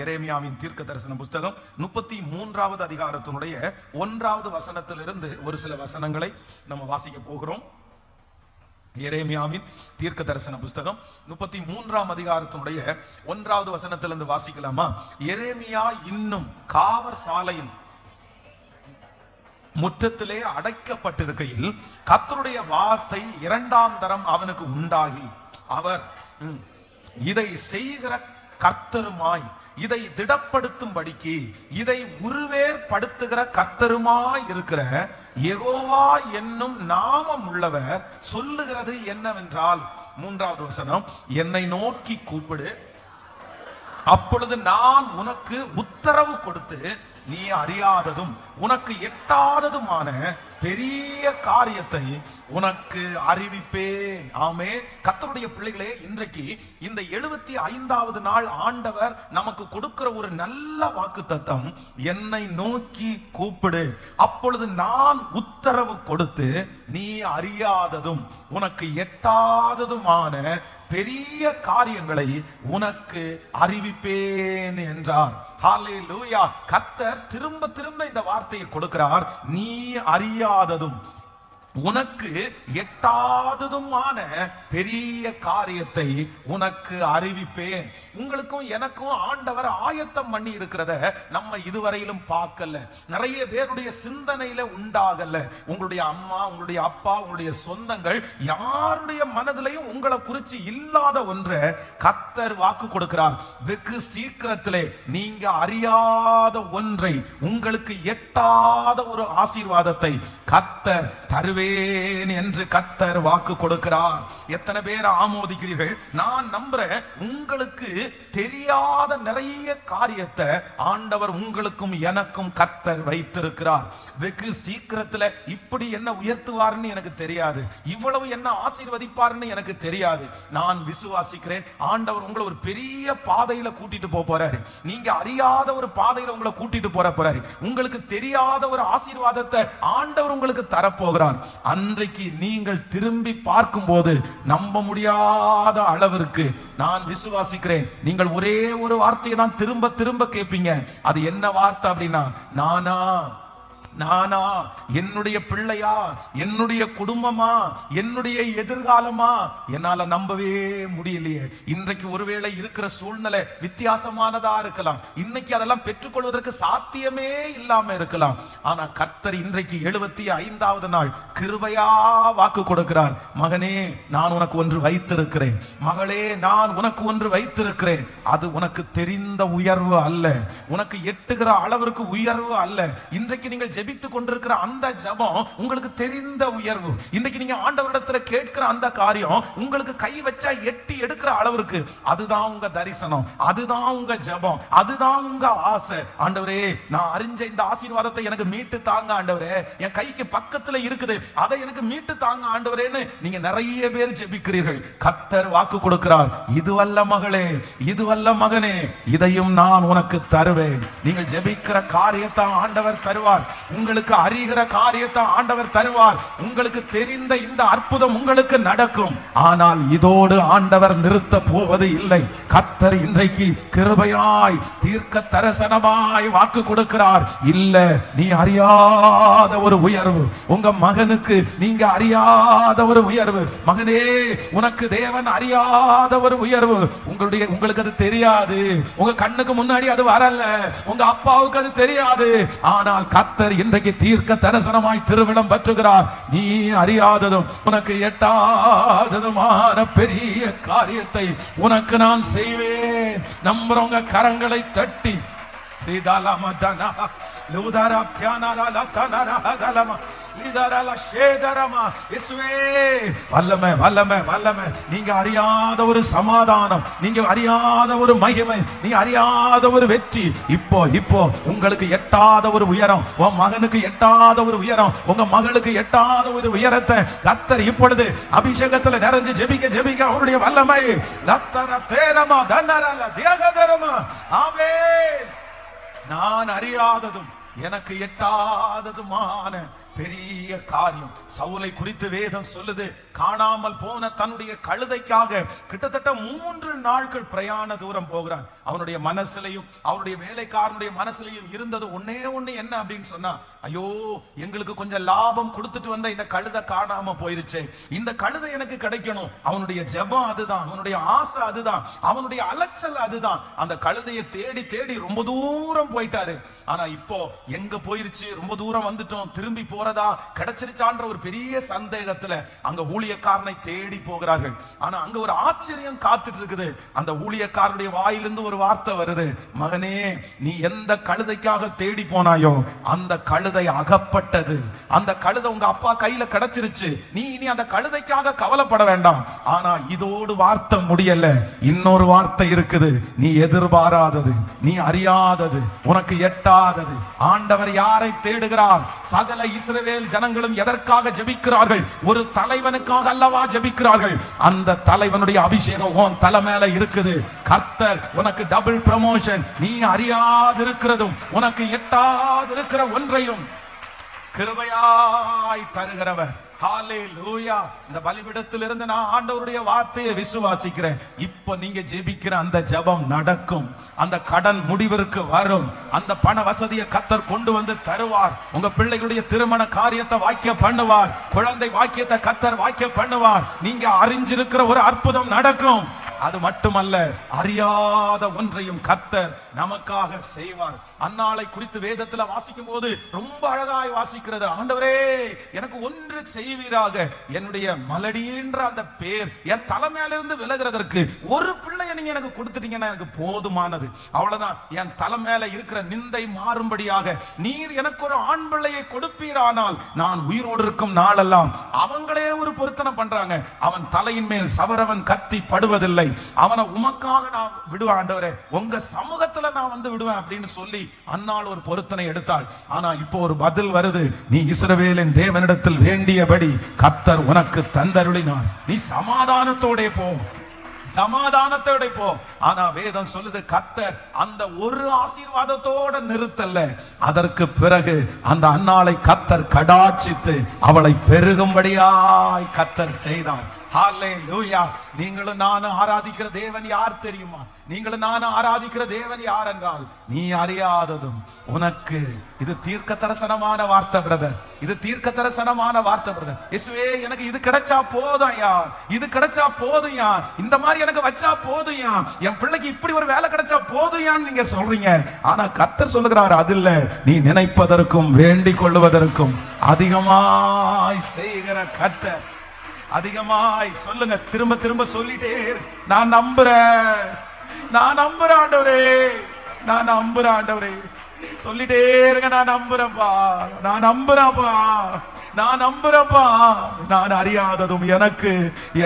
எரேமியாவின் தீர்க்க தரிசன புஸ்தகம் 33வது அதிகாரத்தினுடைய 1வது வசனத்திலிருந்து ஒரு சில வசனங்களை நம்ம வாசிக்க போகிறோம். எரேமியாவின் தீர்க்க தரிசன புஸ்தகம் 33ஆம் அதிகாரத்தினுடைய 1வது வசனத்திலிருந்து வாசிக்கலாமா? எரேமியா இன்னும் காவற் சாலையின் முற்றத்திலே அடைக்கப்பட்டிருக்கையில் கர்த்தருடைய வார்த்தை 2ஆம் தரம் அவனுக்கு உண்டாகி, அவர் இதை செய்கிற கர்த்தருமாய், இதை திடப்படுத்தும்படிக்கு, இதை உருவேற்படுத்துகிற கர்த்தருமாய் இருக்கிற யெகோவா என்னும் நாமம் உள்ளவர் சொல்லுகிறது என்னவென்றால், 3வது வசனம், என்னை நோக்கி கூப்பிடு, அப்பொழுது நான் உனக்கு உத்தரவு கொடுத்து நீ அறியாததும் உனக்கு எட்டாததுமான பெரிய காரியத்தை உனக்கு அறிவிப்பேன். ஆமென். கர்த்தருடைய பிள்ளைகளே, இன்றைக்கு இந்த 75வது நாள் ஆண்டவர் நமக்கு கொடுக்கிற ஒரு நல்ல வாக்குத்தத்தம், என்னை நோக்கி கூப்பிடு, அப்பொழுது நான் உத்தரவு கொடுத்து நீ அறியாததும் உனக்கு எட்டாததுமான பெரிய காரியங்களை உனக்கு அறிவிப்பேன் என்றார். ஹல்லேலூயா. கர்த்தர் திரும்ப திரும்ப இந்த வார்த்தையை கொடுக்கிறார். நீ அறியாததும் உனக்கு எட்டாததுமான பெரிய காரியத்தை உனக்கு அறிவிப்பேன். உங்களுக்கும் எனக்கும் ஆண்டவர் ஆயத்தம் பண்ணி இருக்கிறத நம்ம இதுவரையிலும் பார்க்கல. நிறைய பேருடைய சிந்தனையில உண்டாகல. உங்களுடைய அம்மா, உங்களுடைய அப்பா, உங்களுடைய சொந்தங்கள் யாருடைய மனதிலையும் உங்களை குறித்து இல்லாத ஒன்றை கர்த்தர் வாக்கு கொடுக்கிறார். வெகு சீக்கிரத்திலே நீங்க அறியாத ஒன்றை, உங்களுக்கு எட்டாத ஒரு ஆசீர்வாதத்தை கர்த்தர் தருவேன் என்று கர்த்தர் வாக்கு கொடுக்கிறார். எத்தனை பேர் ஆமோதிக்கிறீர்கள்? நான் நம்புறேன், உங்களுக்கு தெரியாத நிறைய காரியத்தை ஆண்டவர் உங்களுக்கும் எனக்கும் கர்த்தர் வைத்திருக்கிறார். வெகு சீக்கிரத்துல இப்படி என்ன உயர்த்துவார்னு எனக்கு தெரியாது, இவ்வளவு என்ன ஆசீர்வதிப்பார்னு எனக்கு தெரியாது. நான் விசுவாசிக்கிறேன், ஆண்டவர் உங்களை ஒரு பெரிய பாதையில கூட்டிட்டு போறாரு. நீங்க அறியாத ஒரு பாதையில உங்களை கூட்டிட்டு போறாரு. உங்களுக்கு தெரியாத ஒரு ஆசீர்வாதத்தை ஆண்டவர் உங்களுக்கு தரப்போகிறார். அன்றைக்கு நீங்கள் திரும்பி பார்க்கும் போது நம்ப முடியாத அளவிற்கு நான் விசுவாசிக்கிறேன், நீங்கள் ஒரே ஒரு வார்த்தையை தான் திரும்ப திரும்ப கேட்பீங்க. அது என்ன வார்த்தை அப்படின்னா, நானா நானா, என்னுடைய பிள்ளையா, என்னுடைய குடும்பமா, என்னுடைய எதிர்காலமா, என்னால நம்பவே முடியலையே. இன்றைக்கு ஒருவேளை இருக்கிற சூழ்நிலை வித்தியாசமானதா இருக்கலாம். இன்னைக்கு அதெல்லாம் பெற்றுக்கொள்வதற்கு சாத்தியமே இல்லாம இருக்கலாம். ஆனா கர்த்தர் இன்றைக்கு 75வது நாள் கிருபையா வாக்கு கொடுக்கிறார். மகனே, நான் உனக்கு ஒன்று வைத்திருக்கிறேன். மகளே, நான் உனக்கு ஒன்று வைத்திருக்கிறேன். அது உனக்கு தெரிந்த உயர்வு அல்ல, உனக்கு எட்டுகிற அளவிற்கு உயர்வு அல்ல. இன்றைக்கு நீங்கள் ஜெபித்துக் கொண்டிருக்கிற அந்த ஜெபம் உங்களுக்கு தெரிந்த உயர்வு. இன்னைக்கு நீங்க ஆண்டவரிடத்துல கேட்கிற அந்த காரியம் உங்களுக்கு கை வச்சா எட்டி எடுக்கிற அளவிற்கு, அதுதான் உங்க தரிசனம், அதுதான் உங்க ஜெபம், அதுதான் உங்க ஆசை. ஆண்டவரே, நான் அறிஞ்ச இந்த ஆசீர்வாதத்தை எனக்கு மீட்டு தாங்க ஆண்டவரே, என் கைக்கு பக்கத்துல இருக்குது, அதை எனக்கு மீட்டு தாங்க ஆண்டவரேன்னு நீங்க நிறைய பேர் ஜெபிக்கிறீர்கள். கர்த்தர் வாக்கு கொடுக்கிறார், இதுவல்ல மகளே, இதுவல்ல மகனே, இதையும் நான் உனக்கு தருவேன். நீங்கள் ஜெபிக்கிற காரியத்தை ஆண்டவர் தருவார். உங்களுக்கு அறிகிற காரியத்தை ஆண்டவர் தருவார். உங்களுக்கு தெரிந்த இந்த அற்புதம் உங்களுக்கு நடக்கும். ஆனால் இதோடு ஆண்டவர் நிறுத்த போவது இல்லை. கர்த்தர் இன்றைக்கு கிருபையாய் தீர்க்க தரிசனமாய் வாக்கு கொடுக்கிறார். இல்ல, நீ அறியாத ஒரு உயர்வு, உங்க மகனுக்கு நீங்க அறியாத ஒரு உயர்வு. மகனே, உனக்கு தேவன் அறியாத ஒரு உயர்வு. உங்களுக்கு அது தெரியாது, உங்க கண்ணுக்கு முன்னாடி அது வரல, உங்க அப்பாவுக்கு அது தெரியாது. ஆனால் கர்த்தர் இன்றைக்கு தீர்க்க தரிசனமாய் திருவிழம் பற்றுகிறார். நீ அறியாததும் உனக்கு எட்டாததுமான பெரிய காரியத்தை உனக்கு நான் செய்வேன். நம்புறவங்க கரங்களை தட்டி நீங்க அறியாத ஒரு சமாதானம், நீங்க அறியாத ஒரு மகிமை, நீங்க அறியாத ஒரு வெற்றி, இப்போ உங்களுக்கு எட்டாத ஒரு உயரம், உன் மகனுக்கு எட்டாத ஒரு உயரம், உங்க மகளுக்கு எட்டாத ஒரு உயரத்தை கர்த்தர் இப்பொழுது அபிஷேகத்துல நிறைஞ்சு ஜெபிக்க அவருடைய வல்லமை லத்தர தேரமா தன்னரல தேகதரமா. ஆமென். நான் அறியாததும் எனக்கு எட்டாததுமான பெரிய காரியம். சவுலை குறித்து வேதம் சொல்லுது, காணாமல் போன தன்னுடைய கழுதைக்காக கிட்டத்தட்ட 3 நாட்கள் பிரயாண தூரம் போகிறான். அவனுடைய மனசுலையும் அவருடைய வேலைக்காரனுடைய மனசுலையும் இருந்தது ஒன்னே ஒண்ணு, என்ன அப்படின்னு சொன்னா, ஐயோ எங்களுக்கு கொஞ்சம் லாபம் கொடுத்துட்டு வந்த இந்த கழுதை காணாம போயிருச்சு, இந்த கழுதை எனக்கு கிடைக்கணும். அவனுடைய ஜெபம் அதுதான், அவனுடைய ஆசை அதுதான், அவனுடைய அலைச்சல் அதுதான். அந்த கழுதையை தேடி தேடி ரொம்ப தூரம் போயிட்டாரு. ஆனா இப்போ எங்க போயிருச்சு, ரொம்ப தூரம் வந்துட்டோம், திரும்பி போறதா கிடைச்சிருச்சான்ற ஒரு பெரிய சந்தேகத்துல அங்க ஊழியக்காரனை தேடி போகிறார்கள். ஆனா அங்க ஒரு ஆச்சரியம் காத்துட்டு இருக்குது. அந்த ஊழியக்காரனுடைய வாயிலிருந்து ஒரு வார்த்தை வருது, மகனே நீ எந்த கழுதைக்காக தேடி போனாயோ அந்த கழுதை அகப்பட்டது, அந்த கழுதை உங்க அப்பா கையில கிடைச்சிருச்சு, நீ இனி அந்த கழுதைக்காக கவலைப்பட வேண்டாம். ஆனா இதோடு வார்த்தை முடியல, இன்னொரு வார்த்தை இருக்குது, நீ எதிர்பாராதது, நீ அறியாதது, உனக்கு எட்டாதது. ஆண்டவர் யாரை தேடுகிறார்? சகல இஸ்ரவேல் ஜனங்களும் எதற்காக ஜெபிக்கிறார்கள்? ஒரு தலைவனுக்காக அல்லவா ஜெபிக்கிறார்கள். அந்த தலைவனுடைய அபிஷேகம் உன் தலை மேல இருக்குது. கர்த்தர் உனக்கு டபுள் ப்ரமோஷன், நீ அறியாதிருக்கிறதும் உனக்கு எட்டாதிருக்கிற ஒன்றையும் கிருபையாய் தருகிறவர். ஹalleluya. இந்த பலிபீடத்திலிருந்து நான் ஆண்டவருடைய வார்த்தையை விசுவாசிக்கிறேன். இப்போ நீங்க ஜெபிக்கிற அந்த ஜெபம் நடக்கும். அந்த கடன் முடிவிற்கு வரும். அந்த பண வசதியை கர்த்தர் கொண்டு வந்து தருவார். உங்க பிள்ளைகளுடைய திருமண காரியத்தை வாக்கிய பண்ணுவார். குழந்தை வாக்கியத்தை கர்த்தர் வாக்கிய பண்ணுவார். நீங்க அறிஞ்சிருக்கிற ஒரு அற்புதம் நடக்கும். அது மட்டுமல்ல, அறியாத ஒன்றையும் கர்த்தர் நமக்காக செய்வார். அன்னாளை குறித்து வேதத்துல வாசிக்கும் போது ரொம்ப அழகாய் வாசிக்கிறது. ஆண்டவரே எனக்கு ஒன்று செய்வீராக, என்னுடைய மலடி என்ற அந்த பேர் என் தலைமையிலிருந்து விலகிறதற்கு ஒரு பிள்ளையை நீங்க எனக்கு கொடுத்துட்டீங்கன்னா எனக்கு போதுமானது. அவ்வளவுதான். என் தலைமையில இருக்கிற நிந்தை மாறும்படியாக நீர் எனக்கு ஒரு ஆண் பிள்ளையை கொடுப்பீரானால் நான் உயிரோடு இருக்கும் நாளெல்லாம் அவங்களே ஒரு பொருத்தனை பண்றாங்க. அவன் தலையின் மேல் சவரவன் கத்தி படுவதில்லை, அவனை உமக்காக நான் விடுவேன் ஆண்டவரே, உங்க சமூகத்துல நான் வந்து விடுவேன் அப்படின்னு சொல்லி அன்னாள் ஒரு பொருத்தனை எடுத்தாள். ஆனா இப்போ ஒரு பதில் வருது, நீ இஸ்ரவேலின் தேவனிடத்தில் வேண்டியபடி கர்த்தர் உனக்கு தந்தருளினார், நீ சமாதானத்தோட போ, சமாதானத்தோட போ. ஆனா வேதம் சொல்லுது, கர்த்தர் அந்த ஒரு ஆசீர்வாதத்தோட நிறுத்தல்ல. அதற்கு பிறகு அந்த அன்னாளை கர்த்தர் கடாட்சித்து அவளை பெருகும்படியாய் கர்த்தர் செய்தார். ஹalleluya. நீங்களும் நானும் ஆராதிக்கிற தேவன் யார் தெரியுமா? நீங்களும் நானும் ஆராதிக்கிற தேவன் யார் என்றால், நீ அறியாததும் உனக்கு. இது தீர்க்க தரிசனமான வார்த்தை பிரதர், இது தீர்க்க தரிசனமான வார்த்தை பிரதர். இயேசுவே எனக்கு இது கிடைச்சா போதும்யா, இது கிடைச்சா போதும்யா, இந்த மாதிரி எனக்கு வச்சா போதும்யா, என் பிள்ளைக்கு இப்படி ஒரு வேலை கிடைச்சா போதும்யான்னு நீங்க சொல்றீங்க. ஆனா கர்த்தர் சொல்லுகிறார், அது இல்ல, நீ நினைப்பதற்கும் வேண்டிக் கொள்வதற்கும் அதிகமாய் செய்கிற கர்த்தர். அதிகமாய் சொல்லுங்க, திரும்ப திரும்ப சொல்லிட்டே, நான் நம்புறேன், நான் நம்புறேன் ஆண்டவரே, நான் நம்புறேன் ஆண்டவரே, சொல்லிட்டே இருங்க, நான் நம்புறேன்ப்பா, நான் நம்புறேன்ப்பா, நான் நம்புறேன்ப்பா. நான் அறியாததும் எனக்கு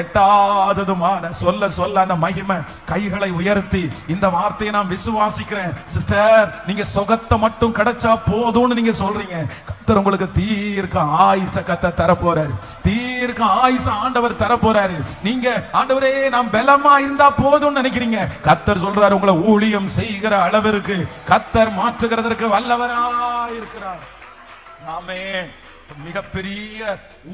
எட்டாததுமான சொல்ல சொல்ல அந்த மகிமை. கைகளை உயர்த்தி இந்த வார்த்தையை நான் விசுவாசிக்கிறேன். சிஸ்டர், நீங்க சுகத்தை மட்டும் கிடைச்சா போதும்னு நீங்க சொல்றீங்க. கர்த்தர் உங்களுக்கு தீர்க்க ஆயுச கர்த்தர் தர போறாரு, தீர்க்க ஆயுச ஆண்டவர் தர போறாரு. நீங்க ஆண்டவரே நான் பலமா இருந்தா போதும்னு நினைக்கிறீங்க. கர்த்தர் சொல்றாரு, உங்களை ஊழியம் செய்கிற அளவிற்கு கர்த்தர் மாற்றுகிறதற்கு வல்லவராய் இருக்கிறார். ஆமென். மிகப்பெரிய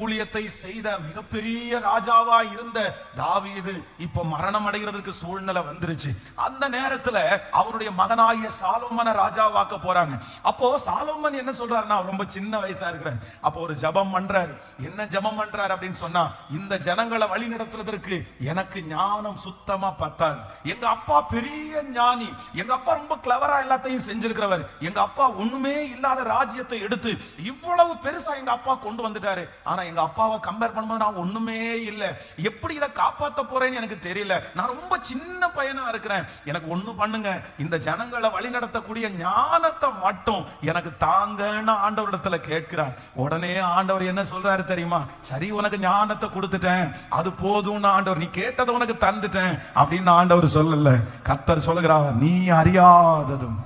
ஊழியத்தை செய்த மிகப்பெரிய ராஜாவா இருந்த தாவீது இப்ப மரணம் அடைகிறதுக்கு சூழ்நிலை வந்துருச்சு. அந்த நேரத்துல அவருடைய மகனாகிய சாலோமனை ராஜாவாக்க போறாங்க. அப்போ சாலோமன் என்ன சொல்றாருன்னா, ரொம்ப சின்ன வயசா இருக்கிறார். அப்போ ஒரு ஜெபம் பண்றாரு. என்ன ஜெபம் பண்றாரு அப்படின்னு சொன்னா, இந்த ஜனங்களை வழி நடத்துறதற்கு எனக்கு ஞானம் சுத்தமா பத்தாது. எங்க அப்பா பெரிய ஞானி, எங்க அப்பா ரொம்ப கிளவரா எல்லாத்தையும் செஞ்சிருக்கிறவர், எங்க அப்பா ஒண்ணுமே இல்லாத ராஜ்யத்தை எடுத்து இவ்வளவு பெருசா எங்க அப்பா கொண்டு வந்துட்டாரு. ஆனா எங்க அப்பாவை கம்பேர் பண்ணும்போது நான் ஒண்ணுமே இல்ல. எப்படி இதை காப்பாத்த போறேன்னு எனக்கு தெரியல. நான் ரொம்ப சின்ன பையனா இருக்கிறேன். எனக்கு ஒண்ணு பண்ணுங்க, இந்த ஜனங்களை வழி நடத்தக்கூடிய ஞானத்தை மட்டும் எனக்கு தாங்கன்னு ஆண்டவரிடத்துல கேட்கிறார். உடனே ஆண்டவர் என்ன சொல்றாரு தெரியுமா? சரி, உனக்கு ஞானத்தை கொடுத்துட்டேன், அது போதும்னு ஆண்டவர், நீ கேட்டதை உனக்கு தந்துட்டேன் அப்படின்னு ஆண்டவர் சொல்லல. கர்த்தர் சொல்லுகிறார், நீ அறியாததும்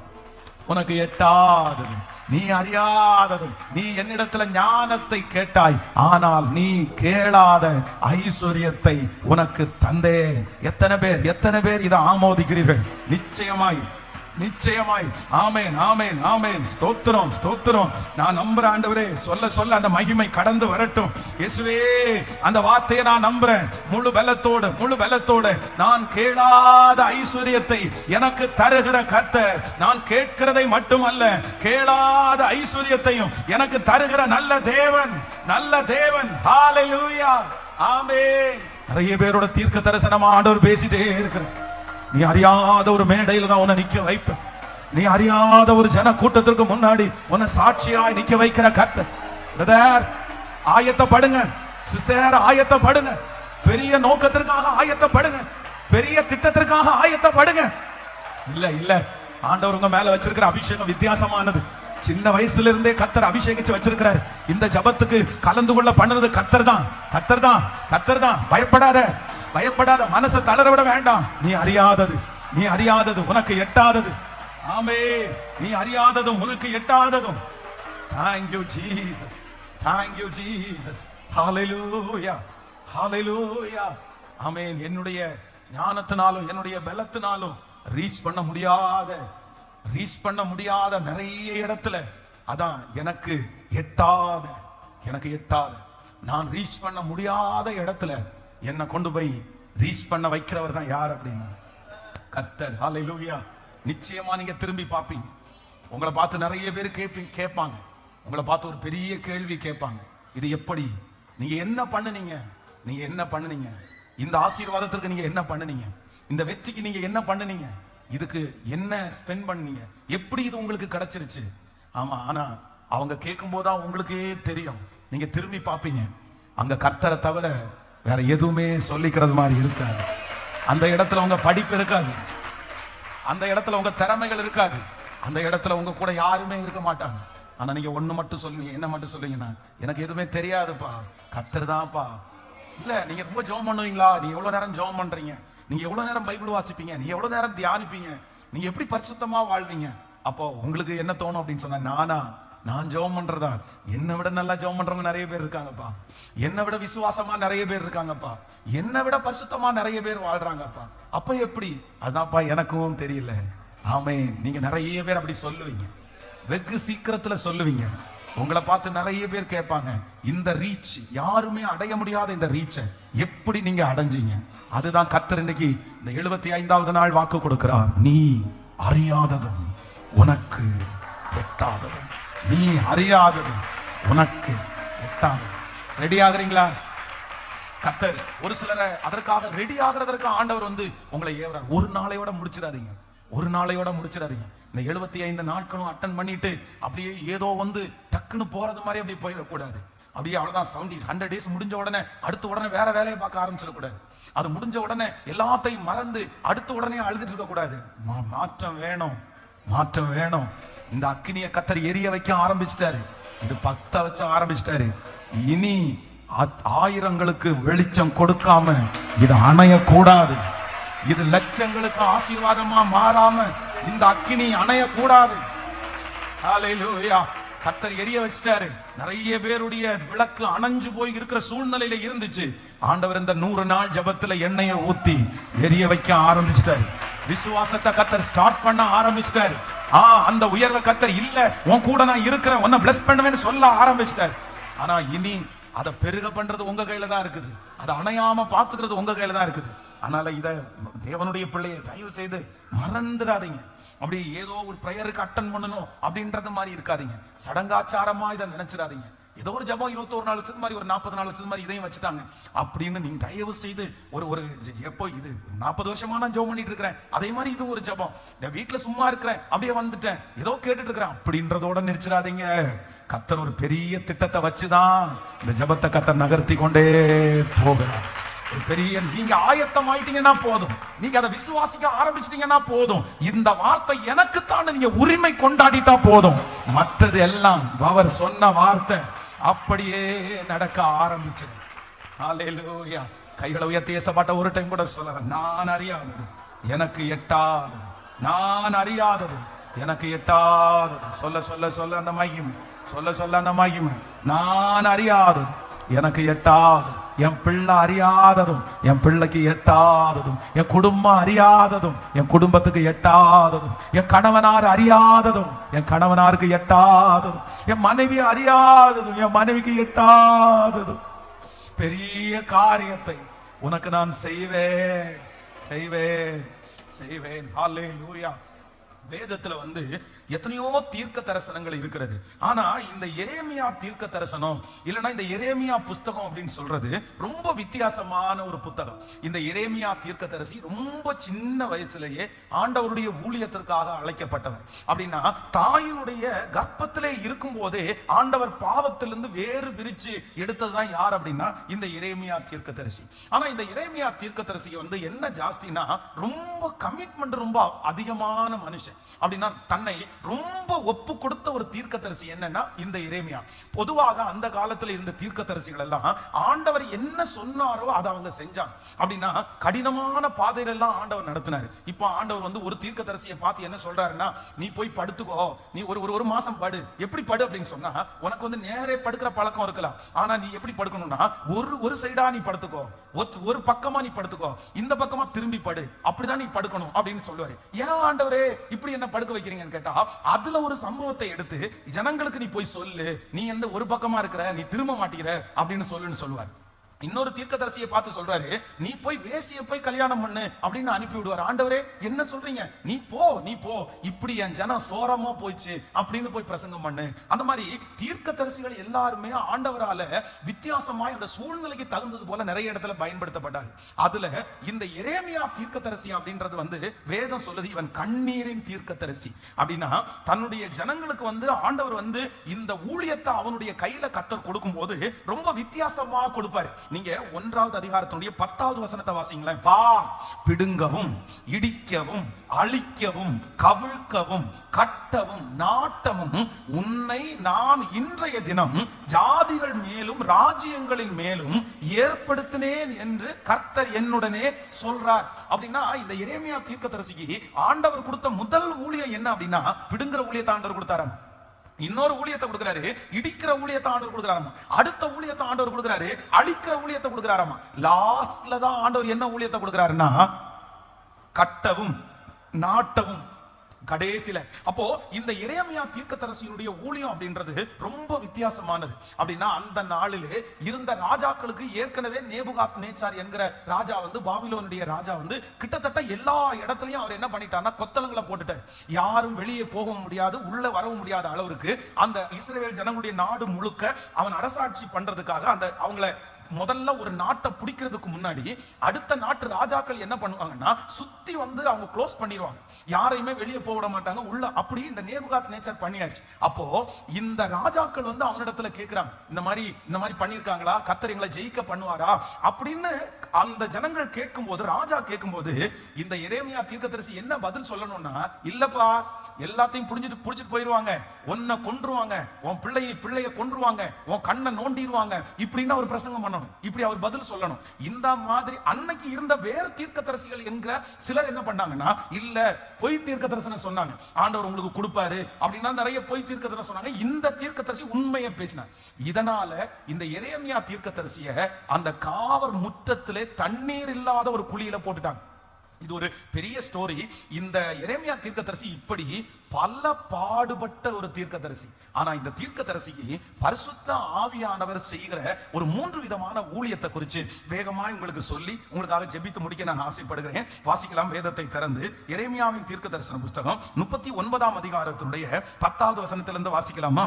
உனக்கு எட்டாததும், நீ அறியாததும், நீ என்னிடத்துல ஞானத்தை கேட்டாய், ஆனால் நீ கேளாத ஐஸ்வர்யத்தை உனக்கு தந்தே. எத்தனை பேர் இதை ஆமோதிக்கிறீர்கள்? நிச்சயமாய் நிச்சயமாய். ஆமென், ஆமென், ஆமென். ஸ்தோத்திரம், ஸ்தோத்திரம். நான் நம்புறேன் ஆண்டவரே, சொல்ல சொல்ல அந்த மகிமை கடந்து வரட்டும். இயேசுவே, அந்த வார்த்தையை நான் நம்புறேன். முழு பலத்தோடு, முழு பலத்தோடு. நான் கேளாத ஐஸ்வரியத்தை எனக்கு தருகிற கர்த்தர், நான் கேட்கிறதை மட்டுமல்ல, கேளாத ஐஸ்வரியத்தையும் எனக்கு தருகிற நல்ல தேவன், நல்ல தேவன். ஹalleluya, ஆமென். நிறைய பேரோட தீர்க்க தரிசனமா ஆண்டவர் பேசிட்டே இருக்கிறார். நீ அறியாத ஒரு மேடையில் நான் உன்னை நிக்க வைப்பேன். நீ அறியாத ஒரு ஜன கூட்டத்திற்கு முன்னாடி உன்னை சாட்சியாய் நிக்க வைக்கிற கர்த்தர். பிரதர், ஆயத்தப்படுங்க. சிஸ்டர், ஆயத்தப்படுங்க. பெரிய நோக்கத்திற்காக ஆயத்தப்படுங்க. பெரிய திட்டத்திற்காக ஆயத்தப்படுங்க. இல்ல இல்ல, ஆண்டவர் உங்க மேல வச்சிருக்கிற அபிஷேகம் வித்தியாசமானது. சின்ன வயசுல இருந்தே கர்த்தர் அபிஷேகிச்சு வச்சிருக்கிறார். இந்த ஜபத்துக்கு கலந்து கொள்ள பண்ணது கர்த்தர் தான், கர்த்தர் தான், கர்த்தர் தான். பயப்படாத, பயப்படாத. மனசை தளர விட வேண்டாம். நீ அறியாதது, நீ அறியாதது, உனக்கு எட்டாதது. ஆமென். நீ அறியாததும் உனக்கு எட்டாததும். Thank you Jesus, thank you Jesus. Hallelujah, hallelujah. ஆமென். என்னுடைய ஞானத்தினாலும் என்னுடைய பலத்தினாலும் ரீச் பண்ண முடியாத நிறைய இடத்துல, அதான் எனக்கு எட்டாத, எனக்கு எட்டாத, நான் ரீச் பண்ண முடியாத இடத்துல என்னை கொண்டு போய் ரீச் பண்ண வைக்கிறவர் தான் யார் அப்படின்னா கர்த்தர். ஹalleluya. நிச்சயமா நீங்க திரும்பி பார்ப்பீங்க. உங்களை பார்த்து நிறைய பேர் கேட்பாங்க. உங்களை பார்த்து ஒரு பெரிய கேள்வி கேட்பாங்க. இது எப்படி, நீங்க என்ன பண்ணுனீங்க, நீங்க என்ன பண்ணுனீங்க, இந்த ஆசீர்வாதத்திற்கு நீங்க என்ன பண்ணுனீங்க, இந்த வெற்றிக்கு நீங்க என்ன பண்ணுனீங்க, இதுக்கு என்ன ஸ்பெண்ட் பண்ணீங்க, எப்படி இது உங்களுக்கு கிடைச்சிருச்சு. ஆமா, ஆனா அவங்க கேட்கும் போதுதான் உங்களுக்கே தெரியும். நீங்க திரும்பி பார்ப்பீங்க, அங்க கர்த்தரை தவிர வேற எதுவுமே சொல்லிக்கிறது மாதிரி இருக்காது. அந்த இடத்துல உங்க படிப்பு இருக்காது, அந்த இடத்துல உங்க திறமைகள் இருக்காது, அந்த இடத்துல உங்க கூட யாருமே இருக்க மாட்டாங்க. ஆனா நீங்க ஒண்ணு மட்டும் சொல்லுவீங்க. என்ன மட்டும் சொல்லுவீங்கன்னா, எனக்கு எதுவுமே தெரியாதுப்பா, கர்த்தர் தான்ப்பா. இல்ல, நீங்க ரொம்ப ஜெபம் பண்ணுவீங்களா? நீங்க எவ்வளவு நேரம் ஜெபம் பண்றீங்க, நீங்க எவ்வளவு நேரம் பைபிள் வாசிப்பீங்க, நீங்க எவ்வளவு நேரம் தியானிப்பீங்க, நீங்க எப்படி பரிசுத்தமா வாழ்வீங்க? அப்போ உங்களுக்கு என்ன தோணும் அப்படின்னு சொன்னா, நான் ஜெபம் பண்றதா? என்னை விட நல்லா ஜெபம் பண்றவங்க நிறைய பேர் இருக்காங்கப்பா, என்னை விட விசுவாசமா நிறைய பேர் இருக்காங்கப்பா, என்னை விட பரிசுத்தமா நிறைய பேர் வாழ்றாங்கப்பா. அப்ப எப்படி? அதான்ப்பா எனக்கும் தெரியல. ஆமென். நீங்க நிறைய பேர் அப்படி சொல்லுவீங்க, வெகு சீக்கிரத்துல சொல்லுவீங்க. உங்களை பார்த்து நிறைய பேர் கேட்பாங்க, இந்த ரீச் யாருமே அடைய முடியாத இந்த ரீச்சை எப்படி நீங்க அடைஞ்சீங்க? அதுதான் கர்த்தர் இன்னைக்கு இந்த 75வது நாள் வாக்கு கொடுக்கிறார். நீ அறியாததும் உனக்கு எட்டாததும், நீ அறியாததும் உனக்கு எட்டாததும். ரெடி ஆகுறீங்களா? கர்த்தர் ஒரு சிலரை அதற்காக ரெடி ஆகிறதற்கு ஆண்டவர் உங்களை ஏவுறார். ஒரு நாளையோட முடிச்சிடாதீங்க, ஒரு நாளையோட முடிச்சிடாதீங்க. இந்த 75 நாட்களும் அட்டன் பண்ணிட்டு அப்படியே ஏதோ டக்குன்னு போறது மாதிரி அப்படியே போயிடக்கூடாது. அப்படியே அவ்வளவுதான் 100 days முடிஞ்ச உடனே அடுத்த உடனே வேற வேலையை பார்க்க ஆரம்பிச்சிடக்கூடாது. அது முடிஞ்ச உடனே எல்லாத்தையும் மறந்து அடுத்த உடனே அழுதுட்டு இருக்க கூடாது. மாற்றம் வேணும், மாற்றம் வேணும். இந்த அக்கினியை கர்த்தர் எரிய வைக்க ஆரம்பிச்சிட்டாரு, இது 10 வச்சு ஆரம்பிச்சிட்டாரு. இனி 1000ங்களுக்கு வெளிச்சம் கொடுக்காம இது அணைய கூடாது. இது லட்சங்களுக்கு ஆசீர்வாதமா மாறாம இந்த அக்கினி அணைய கூடாது. ஹalleluya. கர்த்தர் எரிய வச்சிட்டாரு. நிறைய பேருடைய விளக்கு அணைஞ்சு போய் இருக்கிற சூழ்நிலையில இருந்துச்சு. ஆண்டவர் இந்த 100 நாள் ஜெபத்துல எண்ணெயை ஊத்தி எரிய வைக்க ஆரம்பிச்சிட்டாரு. விசுவாசத்தை கர்த்தர் ஸ்டார்ட் பண்ண ஆரம்பிச்சிட்டாரு. அந்த உயர்வை கர்த்தர் இல்ல, உன் கூட நான் இருக்கிறேன், உன்னை பிளஸ் பண்ணுவேன்னு சொல்ல ஆரம்பிச்சிட்டாரு. ஆனா இனி அதை பெருக பண்றது உங்க கையில தான் இருக்குது, அதை அணையாம பாத்துக்கிறது உங்க கையில தான் இருக்குது. அதனால இத தேவனுடைய பிள்ளையை தயவு செய்து மறந்துடாதீங்க. அப்படி ஏதோ ஒரு பிரேயருக்கு அட்டன் பண்ணணும் அப்படின்றது மாதிரி இருக்காதீங்க. சடங்காச்சாரமா இதை நினைச்சிடாதீங்க. ஏதோ ஒரு ஜபம் 21 நாள் வச்சது மாதிரி, ஒரு 40 நாள் வச்சது மாதிரி இதையும் வச்சுட்டாங்க அப்படின்னு நீங்க தயவு செய்து ஒரு எப்போ இது 40 வருஷமா நான் ஜெபம் பண்ணிட்டு இருக்கிறேன், அதே மாதிரி இது ஒரு ஜபம், நான் வீட்டுல சும்மா இருக்கிறேன், அப்படியே வந்துட்டேன், ஏதோ கேட்டுட்டு இருக்கிறேன் அப்படின்றதோட நினைச்சிடாதீங்க. கர்த்தர் ஒரு பெரிய திட்டத்தை வச்சுதான் இந்த ஜபத்தை கர்த்தர் நகர்த்தி கொண்டே போகிறார். ஒரு பெரிய, நீங்க ஆயத்தம் ஆயிட்டீங்கன்னா போதும், நீங்க அதை விசுவாசிக்க ஆரம்பிச்சிட்டீங்கன்னா போதும், இந்த வார்த்தை எனக்குத்தான் நீங்க உரிமை கொண்டாடிட்டா போதும், மற்றது எல்லாம் அவர் சொன்ன வார்த்தை அப்படியே நடக்க ஆரம்பிச்சு. ஹalleluya. கைகளை உயர்த்தி ஏசப்பாட்ட ஒரு டைம் கூட சொல்றேன், நான் அறியாதது எனக்கு எட்டாதது, நான் அறியாதது எனக்கு எட்டாதது. சொல்ல சொல்ல சொல்ல அந்த மகிமை, சொல்ல சொல்ல அந்த மகிமை, நான் அறியாதது எனக்கு எட்டாதது என் பிள்ளை அறியாததும் என் பிள்ளைக்கு எட்டாததும், என் குடும்பம் அறியாததும் என் குடும்பத்துக்கு எட்டாததும், என் கணவனார் அறியாததும் என் கணவனாருக்கு எட்டாததும், என் மனைவி அறியாததும் என் மனைவிக்கு எட்டாததும் பெரிய காரியத்தை உனக்கு நான் செய்வேன் செய்வேன் செய்வேன். ஹல்லேலூயா. வேதத்துல எத்தனையோ தீர்க்க தரிசனங்கள் இருக்கிறது. ஆனா இந்த எரேமியா தீர்க்க தரிசனம் இல்லைன்னா இந்த எரேமியா புஸ்தகம் அப்படின்னு சொல்றது ரொம்ப வித்தியாசமான ஒரு புத்தகம். இந்த எரேமியா தீர்க்க தரிசி ரொம்ப சின்ன வயசுலயே ஆண்டவருடைய ஊழியத்திற்காக அழைக்கப்பட்டவர். அப்படின்னா தாயினுடைய கர்ப்பத்திலே இருக்கும் போதே ஆண்டவர் பாவத்திலிருந்து வேறு பிரிச்சு எடுத்ததுதான் யார் அப்படின்னா இந்த எரேமியா தீர்க்க தரிசி. ஆனா இந்த எரேமியா தீர்க்க தரிசிக்கு என்ன ஜாஸ்தினா ரொம்ப கமிட்மெண்ட், ரொம்ப அதிகமான மனுஷன். அப்படின்னா தன்னை ரொம்ப ஒப்பு கொடுத்த ஒரு தீர்க்கதரிசி என்னன்னா இந்த எரேமியா. பொதுவாக அந்த காலத்துல இருந்த தீர்க்கதரிசிகள் எல்லாம் ஆண்டவர் என்ன சொன்னாரோ அதை அவங்க செஞ்சாங்க. அப்படின்னா கடினமான பாதையில எல்லாம் ஆண்டவர் நடத்தினாரு. இப்போ ஆண்டவர் ஒரு தீர்க்கதரிசியை பார்த்து என்ன சொல்றாருன்னா, நீ போய் படுத்துக்கோ, நீ ஒரு மாசம் படு. எப்படி படு அப்படின்னு சொன்னா, உனக்கு நேரே படுக்கிற பழக்கம் இருக்கலாம். ஆனா நீ எப்படி படுக்கணும்னா ஒரு சைடா நீ படுத்துக்கோ, ஒரு பக்கமா நீ படுத்துக்கோ, இந்த பக்கமா திரும்பி படு, அப்படிதான் நீ படுக்கணும் அப்படின்னு சொல்லுவாரு. ஏன் ஆண்டவரே இப்படி என்ன படுக்க வைக்கிறீங்கன்னு கேட்டா, அதுல ஒரு சம்பவத்தை எடுத்து ஜனங்களுக்கு நீ போய் சொல்லு, நீ ஒரு பக்கமா இருக்கிற, நீ திரும்ப மாட்டீங்கிற அப்படின்னு சொல்லுன்னு சொல்லுவார். இன்னொரு தீர்க்கதரிசியை பார்த்து சொல்றாரு, நீ போய் வேசியை போய் கல்யாணம் பண்ணு அப்படின்னு அனுப்பி விடுவார். ஆண்டவரே என்ன சொல்றீங்க, நீ போ, இப்படி என் ஜனம் சோரமா போயிச்சு அப்படின்னு போய் பிரசங்கம் பண்ணு. அந்த மாதிரி தீர்க்கதரிசிகள் எல்லாருமே ஆண்டவரால வித்தியாசமா இந்த சூழ்நிலைக்கு தகுந்தது போல நிறைய இடத்துல பயன்படுத்தப்பட்டாங்க. அதுல இந்த எரேமியா தீர்க்கதரிசி அப்படின்றது வேதம் சொல்லுது, இவன் கண்ணீரின் தீர்க்கதரிசி. அப்படின்னா தன்னுடைய ஜனங்களுக்கு ஆண்டவர் இந்த ஊழியத்தை அவனுடைய கையில கர்த்தர் கொடுக்கும் போது ரொம்ப வித்தியாசமா கொடுப்பாரு. நீங்க 1வது அதிகாரத்தினுடைய 10வது வசனத்தை வாசிங்களேன். பிடுங்கவும் இடிக்கவும் அழிக்கவும் கவிழ்க்கவும் கட்டவும் நாட்டவும் உன்னை நான் இன்றைய தினம் ஜாதிகள் மேலும் ராஜ்யங்களின் மேலும் ஏற்படுத்தினேன் என்று கர்த்தர் என்னுடனே சொல்றார். அப்படின்னா இந்த எரேமியா தீர்க்கதரிசிக்கு ஆண்டவர் கொடுத்த முதல் ஊழியம் என்ன அப்படின்னா, பிடுங்குற ஊழியத்தை ஆண்டவர் கொடுத்தாராம். இன்னொரு ஊழியத்தை கொடுக்கிறாரு, இடிக்கிற ஊழியத்தை ஆண்டவர் கொடுக்கிறாராமா. அடுத்த ஊழியத்தை ஆண்டவர் கொடுக்கிறாரு, அழிக்கிற ஊழியத்தை கொடுக்கிறாராமா. லாஸ்ட்ல தான் ஆண்டவர் என்ன ஊழியத்தை கொடுக்கிறாருன்னா, கட்டவும் நாட்டவும் கடைசில. அப்போ இந்த எரேமியா தீர்க்கதரிசியினுடைய ஊழியம் அப்படின்றது ரொம்ப வித்தியாசமானது. அப்படின்னா அந்த நாளிலே இருந்த ராஜாக்களுக்கு ஏற்கனவே நேபுகாத் நேச்சார் என்கிற ராஜா பாபிலோனுடைய ராஜா கிட்டத்தட்ட எல்லா இடத்துலயும் அவர் என்ன பண்ணிட்டார்னா கொத்தளங்களை போட்டுட்டார். யாரும் வெளியே போகவும் முடியாது, உள்ள வரவும் முடியாத அளவுக்கு அந்த இஸ்ரவேல் ஜனங்களுடைய நாடு முழுக்க அவன் அரசாட்சி பண்றதுக்காக அவங்களை முதல்ல ஒரு நாட்டை பிடிக்கிறதுக்கு முன்னாடி அடுத்த நாட்டு ராஜாக்கள் என்ன பண்ணுவாங்கன்னா சுத்தி அவங்க க்ளோஸ் பண்ணிடுவாங்க, யாரையுமே வெளியே போக விட மாட்டாங்க உள்ள. அப்படி இந்த நேபுகாத் நேச்சர் பண்ணியாச்சு. அப்போ இந்த ராஜாக்கள் அவனிடத்துல கேட்கிறாங்க, இந்த மாதிரி பண்ணிருக்காங்களா, கர்த்தர் எங்களை ஜெயிக்க பண்ணுவாரா அப்படின்னு அந்த ஜனங்கள் கேட்கும் போது, ராஜா கேட்கும் போது இந்த எரேமியா தீர்க்கதரிசி என்ன பதில் சொல்லணும்னா, இல்லப்பா எல்லாத்தையும் புடிச்சிட்டு போயிருவாங்க, உன்னை கொன்றுவாங்க, உன் பிள்ளைய கொன்றுவாங்க, உன் கண்ணை நோண்டிடுவாங்க, இப்படின்னு ஒரு பிரசங்கம் பண்ண இப்படி அவர் பதில் சொல்லணும். இந்த மாதிரி அன்னைக்கு இருந்த வேறு தீர்க்கதரிசிகள் என்கிற சிலர் என்ன பண்ணாங்கன்னா, இல்ல பொய் தீர்க்க தரிசனம் சொன்னாங்க, ஆண்டவர் உங்களுக்கு கொடுப்பாரு அப்படின்னா நிறைய பொய் தீர்க்க தரிசனம் சொன்னாங்க. இந்த தீர்க்கதரிசி உண்மையை பேசினார். இதனால இந்த எரேமியா தீர்க்கதரிசியை அந்த காவர் முற்றத்திலே தண்ணீர் இல்லாத ஒரு குழியில போட்டுட்டாங்க. இது ஒரு பெரிய ஸ்டோரி. இந்த எரேமியா தீர்க்கதரிசி இப்படி பல பாடுபட்ட ஒரு தீர்க்கதரிசி. ஆனா இந்த தீர்க்கதரிசிக்கு பரிசுத்த ஆவியானவர் செய்கிற ஒரு 3 விதமான ஊழியத்தை குறித்து வேகமாய் உங்களுக்கு சொல்லி உங்களுக்காக ஜெபித்து முடிக்க நான் ஆசைப்படுகிறேன். வாசிக்கலாம் வேதத்தை திறந்து. எரேமியாவின் தீர்க்கதரிசன புஸ்தகம் 39ஆம் அதிகாரத்தினுடைய 10வது வசனத்திலிருந்து வாசிக்கலாமா?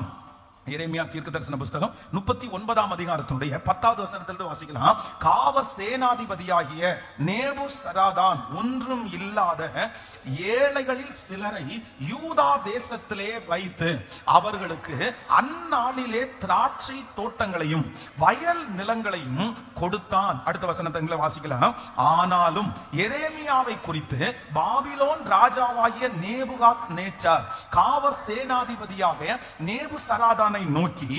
எரேமியா தீர்க்கதரிசன புஸ்தகம் 39ஆம் அதிகாரத்தினுடைய 10வது வசனத்திலிருந்து வாசிக்கலாம். காவ சேனாதிபதியாகிய நேபுசராதான் ஒன்றும் இல்லாத ஏழைகளில் சிலரை யூதா தேசத்திலே வைத்து அவர்களுக்கு அந்நாளிலே திராட்சை தோட்டங்களையும் வயல் நிலங்களையும் கொடுத்தான். அடுத்த வசனத்தை வாசிக்கலாம். ஆனாலும் எரேமியாவை குறித்து பாபிலோன் ராஜாவாகிய நேபுகாத் நேச்சார் காவ சேனாதிபதியாக நேபுசராதான் நோக்கி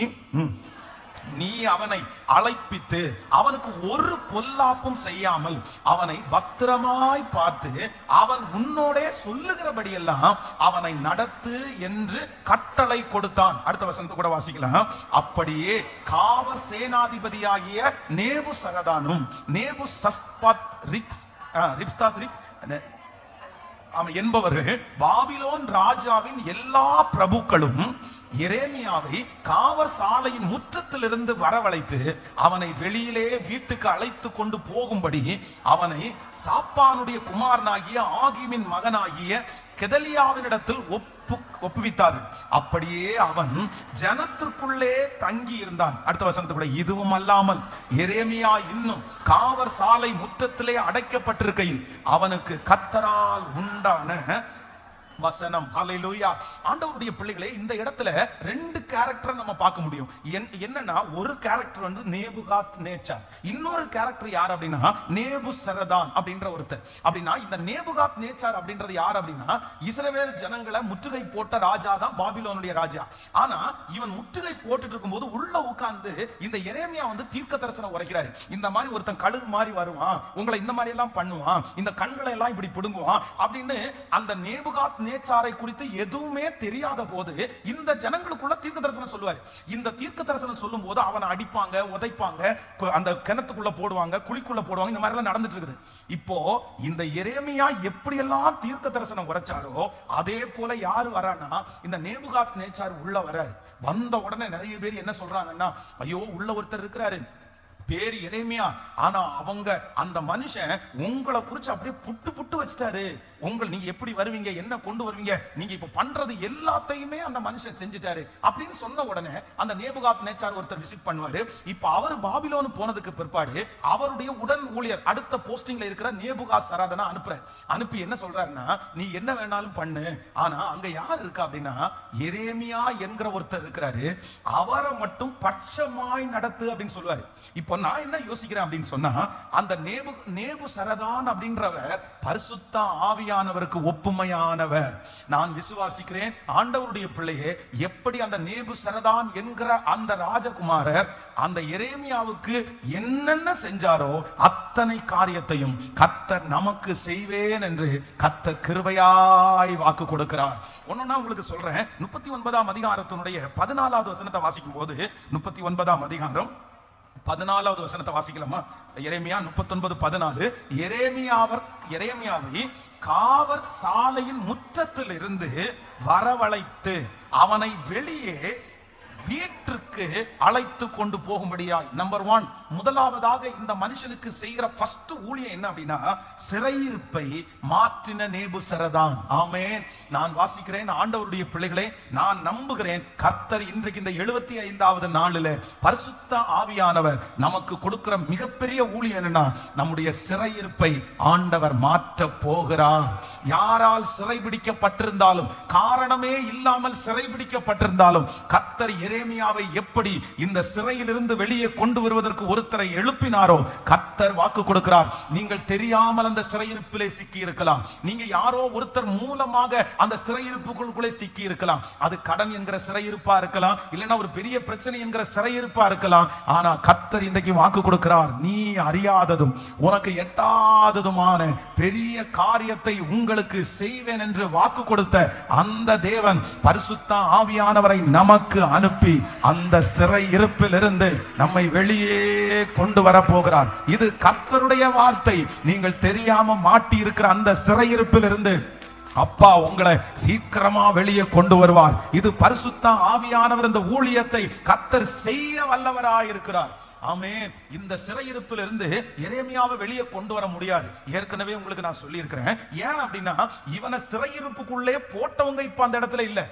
நீ அவனை அழைப்பித்து அவனுக்கு ஒரு பொல்லாப்பும் செய்யாமல் அவனை பத்திரமாய் பார்த்து அவன் உன்னோடே சொல்லுகிறபடி எல்லாம் அவனை நடத்து என்று கட்டளை கொடுத்தான். அடுத்த வசனத்தை கூட வாசிக்கலாம். அப்படியே காவல் சேனாதிபதியாகிய நேபுசரதானும் என்பவர்கள் பாபிலோன் ராஜாவின் எல்லா பிரபுக்களும் எரேமியாவை காவல் சாலையின் முற்றத்திலிருந்து வரவழைத்து அவனை வெளியிலே வீட்டுக்கு அழைத்து கொண்டு போகும்படி அவனை சாப்பானுடைய குமாரனாகிய ஆகிமின் மகனாகிய கெதலியாவினிடத்தில் ஒப்புவித்தார்கள். அப்படியே அவன் ஜனத்திற்குள்ளே தங்கி இருந்தான். அடுத்த வசனத்துக்குள்ள இதுவும் அல்லாமல் எரேமியா இன்னும் காவல் சாலை முற்றத்திலே அடைக்கப்பட்டிருக்கையில் அவனுக்கு கர்த்தரால் உண்டான வசனம். ஹல்லேலூயா. ஆண்டவருடைய பிள்ளைகளே, இந்த இடத்துல ரெண்டு கேரக்டர் நம்ம பார்க்க முடியும். என்னன்னா, ஒரு கேரக்டர் வந்து நேபுகாத் நேச்சார், இன்னொரு கேரக்டர் யார் அப்படின்னா நேபுசரதான் அப்படின்ற ஒருத்தர். அப்படின்னா இந்த நேபுகாத் நேச்சார் அப்படின்றது யார் அப்படின்னா இஸ்ரவேல் ஜனங்களை முற்றுகை போட்ட ராஜா தான், பாபிலோனுடைய ராஜா. ஆனா இவன் முற்றுகை போட்டுட்டு இருக்கும்போது உள்ள உட்கார்ந்து இந்த எரேமியா வந்து தீர்க்க தரிசனம் உரைக்கிறாரு. இந்த மாதிரி ஒருத்தன் கழுகு மாதிரி வருவான், உங்களை இந்த மாதிரி எல்லாம் பண்ணுவான், இந்த கண்களை எல்லாம் இப்படி பிடுங்குவான் அப்படின்னு அந்த நேபுகாத் நேச்சாரை குறித்து எதுவுமே தெரியாத போது இந்த ஜனங்களுக்குள்ள தீர்க்க தரிசனம் சொல்லுவாரு. இந்த தீர்க்க தரிசனம் சொல்லும் போது அவனை அடிப்பாங்க, உதைப்பாங்க, அந்த கிணத்துக்குள்ள போடுவாங்க, குழிக்குள்ள போடுவாங்க, இந்த மாதிரி எல்லாம் நடந்துட்டு இருக்குது. இப்போ இந்த எரேமியா எப்படி எல்லாம் தீர்க்க தரிசனம் உரைச்சாரோ அதே போல யாரு வரானா இந்த நேபுகாத் நேச்சார் உள்ள வராரு. வந்த உடனே நிறைய பேர் என்ன சொல்றாங்கன்னா, ஐயோ உள்ள ஒருத்தர் இருக்கிறாரு பேரு எரேமியா, ஆனா அவங்க அந்த மனுஷன் உங்களை குறிச்சு அப்படியே புட்டு புட்டு வச்சிட்டாரு. நீங்க எப்படி வருவீங்க, என்ன கொண்டு வருவீங்க, நீங்க இப்ப பண்றது எல்லாத்தையுமே அந்த மனுஷன் செஞ்சுட்டாரு அப்படின்னு சொன்ன உடனே அந்த நேபுகாத் நேச்சார் ஒருத்தர் விசிட் பண்ணுவாரு. இப்ப அவர் பாபிலோன் போனதுக்கு பிற்பாடு அவருடைய உடன் ஊழியர் அடுத்த போஸ்டிங்ல இருக்கிற நேபுகாத் சரதானை அனுப்பி என்ன சொல்றாருன்னா, நீ என்ன வேணாலும் பண்ணு, ஆனா அங்க யார் இருக்கா அப்படின்னா எரேமியா என்கிற ஒருத்தர் இருக்கிறாரு, அவரை மட்டும் பட்சமாய் நடத்து அப்படின்னு சொல்லுவாரு. இப்போ நான் என்ன யோசிக்கிறேன் அப்படின்னு சொன்னா, அந்த நேபுசரதான் அப்படின்றவர் பரிசுத்த ஆவியானவருக்கு ஒப்புமையானவர். நான் விசுவாசிக்கிறேன் ஆண்டவருடைய பிள்ளையே, எப்படி அந்த நேபுசரதான் என்கிற அந்த ராஜகுமாரர் அந்த எரேமியாவுக்கு என்னென்ன செஞ்சாரோ அத்தனை காரியத்தையும் கர்த்தர் நமக்கு செய்வேன் என்று கர்த்தர் கிருபையாய் வாக்கு கொடுக்கிறார். ஒன்னொன்னா உங்களுக்கு சொல்றேன். 39ஆம் அதிகாரத்தினுடைய 14வது வசனத்தை வாசிக்கும் போது, 39ஆம் அதிகாரம் 14வது வசனத்தை வாசிக்கலாமா? எரேமியா 39:14. எரேமியாவை காவற் சாலையின் முற்றத்தில் இருந்து வரவழைத்து அவனை வெளியே வீட்டிற்கு அழைத்து கொண்டு போகும்படியாய். நம்பர் 1, முதலாவதாக இந்த மனுஷனுக்கு செய்கிற ஃபர்ஸ்ட் ஊழியம் என்ன அப்படின்னா சிறையிருப்பை மாற்றின நேபுசரதான். ஆமென். நான் வாசிக்கிறேன் ஆண்டவருடைய பிள்ளைகளே, நான் நம்புகிறேன் கர்த்தர் இன்றைக்கு இந்த 75வது நாளில் பரிசுத்த ஆவியானவர் நமக்கு கொடுக்கிற மிகப்பெரிய ஊழியம் என்னன்னா நம்முடைய சிறையிருப்பை ஆண்டவர் மாற்ற போகிறார். யாரால் சிறைபிடிக்கப்பட்டிருந்தாலும், காரணமே இல்லாமல் சிறைபிடிக்கப்பட்டிருந்தாலும், கர்த்தர் எரேமியாவை எப்படி இந்த சிறையிலிருந்து வெளியே கொண்டு வருவதற்கு ஒருத்தரை எழுப்பினாரோ கர்த்தர் வாக்கு கொடுக்கிறார். நீங்கள் தெரியாமல் அந்த சிறையிருப்பிலே சிக்கி இருக்கலாம், நீங்க யாரோ ஒருத்தர் மூலமாக அந்த சிறையிருப்புக்குள்ளே சிக்கி இருக்கலாம். அது கடன் என்கிற சிறையிருப்பா இருக்கலாம், இல்லைன்னா ஒரு பெரிய பிரச்சனை என்கிற சிறையிருப்பா இருக்கலாம். ஆனா கர்த்தர் இன்றைக்கு வாக்கு கொடுக்கிறார், நீ அறியாததும் உனக்கு எட்டாததுமான பெரிய காரியத்தை உங்களுக்கு செய்வேன் என்று வாக்கு கொடுத்த அந்த தேவன் பரிசுத்த ஆவியானவரை நமக்கு அனுப்பி அந்த சிறை இருப்பில் இருந்து நம்மை வெளியே கொண்டு வர போகிறார். இது கர்த்தருடைய வார்த்தை. நீங்கள் தெரியாம மாட்டி இருக்கிற அந்த சிறையிருப்பில் இருந்து அப்பா உங்களை சீக்கிரமா வெளியே கொண்டு வருவார். இது பரிசுத்த ஆவியானவர் இந்த ஊழியத்தை கர்த்தர் செய்ய வல்லவராயிருக்கிறார். ஆமென். இந்த சிறையிருப்பில் இருந்து எரேமியாவை வெளியே கொண்டு வர முடியாது. ஏற்கனவே உங்களுக்கு நான் சொல்லி இருக்கிறேன். ஏன் அப்படின்னா இவனை சிறையிருப்புக்குள்ளே போட்டவங்க இப்ப அந்த இடத்துல இல்ல.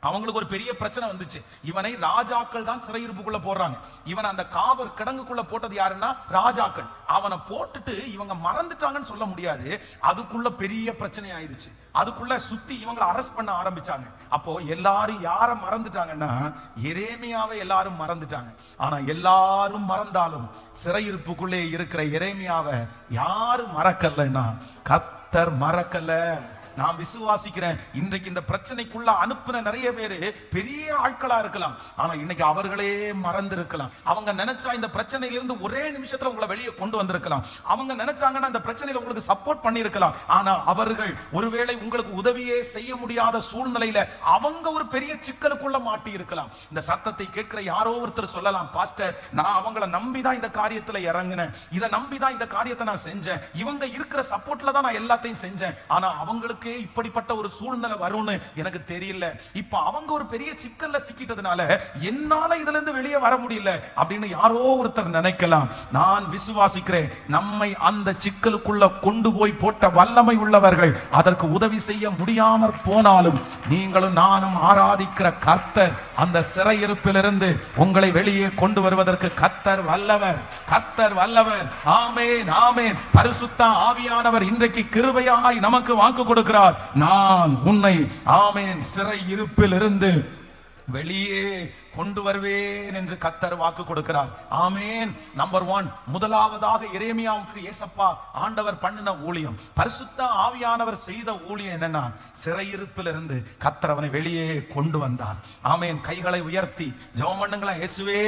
அவங்களுக்கு ஒரு பெரிய பிரச்சனை வந்துச்சு. இவனை ராஜாக்கள் தான் சிறையிருப்புக்குள்ள போடுறாங்க. இவன் அந்த காவல் கிடங்குக்குள்ள போட்டது யாருன்னா ராஜாக்கள். அவனை போட்டுட்டு இவங்க மறந்துட்டாங்கன்னு சொல்ல முடியாது. அதுக்குள்ள பெரிய பிரச்சனை ஆயிடுச்சு. அதுக்குள்ள சுத்தி இவங்களை அரெஸ்ட் பண்ண ஆரம்பிச்சாங்க. அப்போ எல்லாரும் யார மறந்துட்டாங்கன்னா எரேமியாவை எல்லாரும் மறந்துட்டாங்க. ஆனா எல்லாரும் மறந்தாலும் சிறையிருப்புக்குள்ளே இருக்கிற எரேமியாவை யாரும் மறக்கலன்னா கர்த்தர் மறக்கல. நான் விசுவாசிக்கிறேன், இன்றைக்கு இந்த பிரச்சனைக்குள்ள அனுப்புன நிறைய பேரு பெரிய ஆட்களா இருக்கலாம், ஆனா இன்னைக்கு அவர்களே மறந்து இருக்கலாம். அவங்க நினைச்சா இந்த பிரச்சனையில இருந்து ஒரே நிமிஷத்துல உங்களை வெளியே கொண்டு வந்திருக்கலாம். அவங்க நினைச்சாங்கன்னா இந்த பிரச்சனையில உங்களுக்கு சப்போர்ட் பண்ணி இருக்கலாம். ஆனா அவர்கள் ஒருவேளை உங்களுக்கு உதவியே செய்ய முடியாத சூழ்நிலையில அவங்க ஒரு பெரிய சிக்கலுக்குள்ள மாட்டி இருக்கலாம். இந்த சத்தத்தை கேட்கிற யாரோ ஒருத்தர் சொல்லலாம், பாஸ்டர் நான் அவங்கள நம்பிதான் இந்த காரியத்துல இறங்கினேன், இதை நம்பிதான் இந்த காரியத்தை நான் செஞ்சேன், இவங்க இருக்கிற சப்போர்ட்ல தான் நான் எல்லாத்தையும் செஞ்சேன், ஆனா அவங்களுக்கே இப்படிப்பட்ட ஒரு சூழ்நிலை வரும்னு எனக்கு தெரியல, இப்ப அவங்க ஒரு பெரிய சிக்கல்ல சிக்கிட்டதுனால என்னால இதுல இருந்து வெளியே வர முடியல அப்படின்னு யாரோ ஒருத்தர் நினைக்கலாம். நான் விசுவாசிக்கிறேன், நம்மை அந்த சிக்கலுக்குள்ள கொண்டு போய் போட்ட வல்லமை உள்ளவர்கள் அதற்கு உதவி செய்ய முடியாமற் போனாலும் நீங்களும் நானும் ஆராதிக்கிற கர்த்தர் அந்த சிறையிருப்பிலிருந்து உங்களை வெளியே கொண்டு வருவதற்கு கர்த்தர் வல்லவர், கர்த்தர் வல்லவர். ஆமென், ஆமென். பரிசுத்த ஆவியானவர் இன்றைக்கு கிருபையாய் நமக்கு வாக்கு கொடுக்கிறார். நான் உன்னை ஆமென் சிறையிருப்பிலிருந்து வெளியே கொண்டு வருவேன் என்று கர்த்தர் வாக்கு கொடுக்கிறார். ஆமென். நம்பர் 1, முதலாவதாக எரேமியாவுக்கு ஏசப்பா ஆண்டவர் பண்ணின ஊழியம், பரிசுத்த ஆவியானவர் செய்த ஊழியம் என்னன்னா, சிறையிருப்பிலிருந்து கர்த்தர் அவனை வெளியே கொண்டு வந்தார். ஆமென். கைகளை உயர்த்தி ஜெபம் பண்ணுங்களா, இயேசுவே.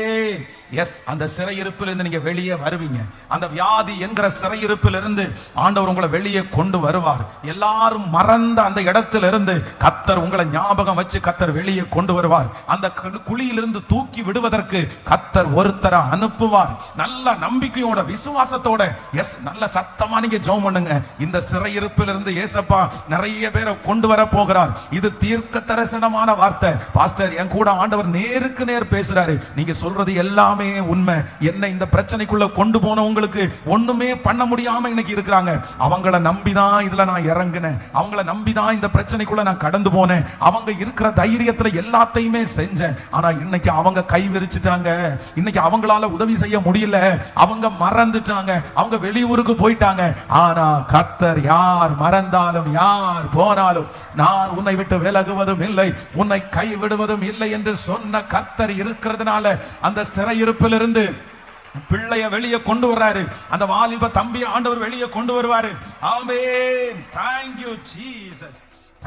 எஸ், அந்த சிறையிருப்பிலிருந்து நீங்க வெளியே வருவீங்க. அந்த வியாதி என்கிற சிறையிருப்பிலிருந்து ஆண்டவர் உங்களை வெளியே கொண்டு வருவார். எல்லாரும் மறந்த அந்த இடத்திலிருந்து கர்த்தர் உங்களை ஞாபகம் வச்சு கர்த்தர் வெளியே கொண்டு வருவார். அந்த குழியில் இருந்து தூக்கி விடுவதற்கு கர்த்தர் ஒருத்தரை அனுப்புவார். நல்ல நம்பிக்கையோட விசுவாசத்தோட எஸ் நல்ல சத்தமா நீங்க ஜெபம் பண்ணுங்க. இந்த சிறையிருப்பிலிருந்து ஏசப்பா நிறைய பேரை கொண்டு வர போகிறார். இது தீர்க்க தரிசனமான வார்த்தை. பாஸ்டர் என் கூட ஆண்டவர் நேருக்கு நேர் பேசுறாரு, நீங்க சொல்றது எல்லாமே உண்மை. என்ன இந்த பிரச்சனைக்குள்ள கொண்டு போனவங்களுக்கு ஒண்ணுமே பண்ண முடியாம இன்னைக்கு இருக்கிறாங்க. அவங்கள நம்பிதான் இதுல நான் இறங்கினேன், அவங்கள நம்பிதான் இந்த பிரச்சனைக்குள்ள நான் கடந்து போனேன், அவங்க இருக்கிற தைரியத்துல எல்லாத்தையுமே செஞ்சேன். ஆனா இன்னைக்கு அவங்க கை விரிச்சிட்டாங்க, இன்னைக்கு அவங்களால உதவி செய்ய முடியல, அவங்க மறந்துட்டாங்க, அவங்க வெளியூருக்கு போயிட்டாங்க. ஆனா கர்த்தர் யார் மறந்தாலும் யார் போனாலும் நான் உன்னை விட்டு விலகுவதும் இல்லை, உன்னை கைவிடுவதும் இல்லை என்று சொன்ன கர்த்தர் இருக்கிறதுனால அந்த சிறையிருப்பிலிருந்து பிள்ளைய வெளியே கொண்டு வர்றாரு. அந்த வாலிப தம்பியை ஆண்டவர் வெளியே கொண்டு வருவாரு. ஆமென். Thank you Jesus.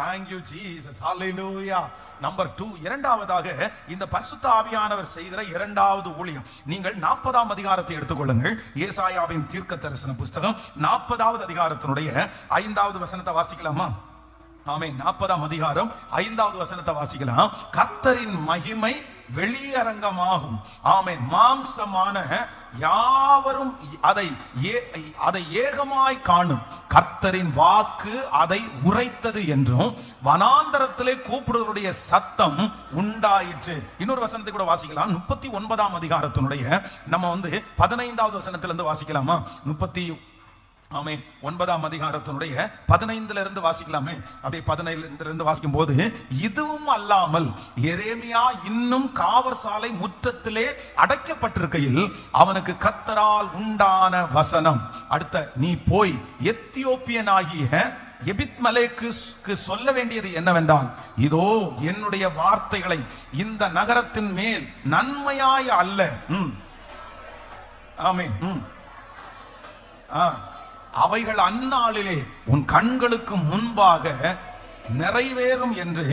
Thank you Jesus. Hallelujah. Number 2, இரண்டாவதாக இந்த பரிசுத்த ஆவியானவர் செய்கிற இரண்டாவது ஊழியம். நீங்கள் 40ஆம் அதிகாரத்தை எடுத்துக்கொள்ளுங்கள். ஏசாயாவின் தீர்க்க தரிசன புஸ்தகம் 40வது அதிகாரத்தினுடைய 5வது வசனத்தை வாசிக்கலாமா? ஆமென். 40ஆம் அதிகாரம் 5வது வசனத்தை வாசிக்கலாம். கர்த்தரின் மகிமை வெளியரங்கமாகும். ஆமென். மாம்சமான யாவரும் அதை ஏகமாய் காணும். கர்த்தரின் வாக்கு அதை உரைத்தது என்றும் வனாந்தரத்திலே கூப்பிடுவருடைய சத்தம் உண்டாயிற்று. இன்னொரு வசனத்தை கூட வாசிக்கலாம். 39ஆம் அதிகாரத்தினுடைய நம்ம 15வது வசனத்திலிருந்து வாசிக்கலாமா? 9ஆம் அதிகாரத்தினுடைய 15ல இருந்து வாசிக்கலாமே. அப்படியே 15ல இருந்து வாசிக்கும் போது, இதுவும் அல்லாமல் எரேமியா இன்னும் காவற்சாலை முற்றத்திலே அடைக்கப்பட்டிருக்கையில் அவனுக்கு கர்த்தரால் உண்டான வசனம். அடுத்த, நீ போய் எத்தியோப்பியனாகிய எபித்மலேக்கு சொல்ல வேண்டியது என்னவென்றால், இதோ என்னுடைய வார்த்தைகளை இந்த நகரத்தின் மேல் நன்மையாய் அல்ல, ஆமென், அவைகள் அந்நாளிலே உன் கண்களுக்கு முன்பாக நிறைவேறும் என்று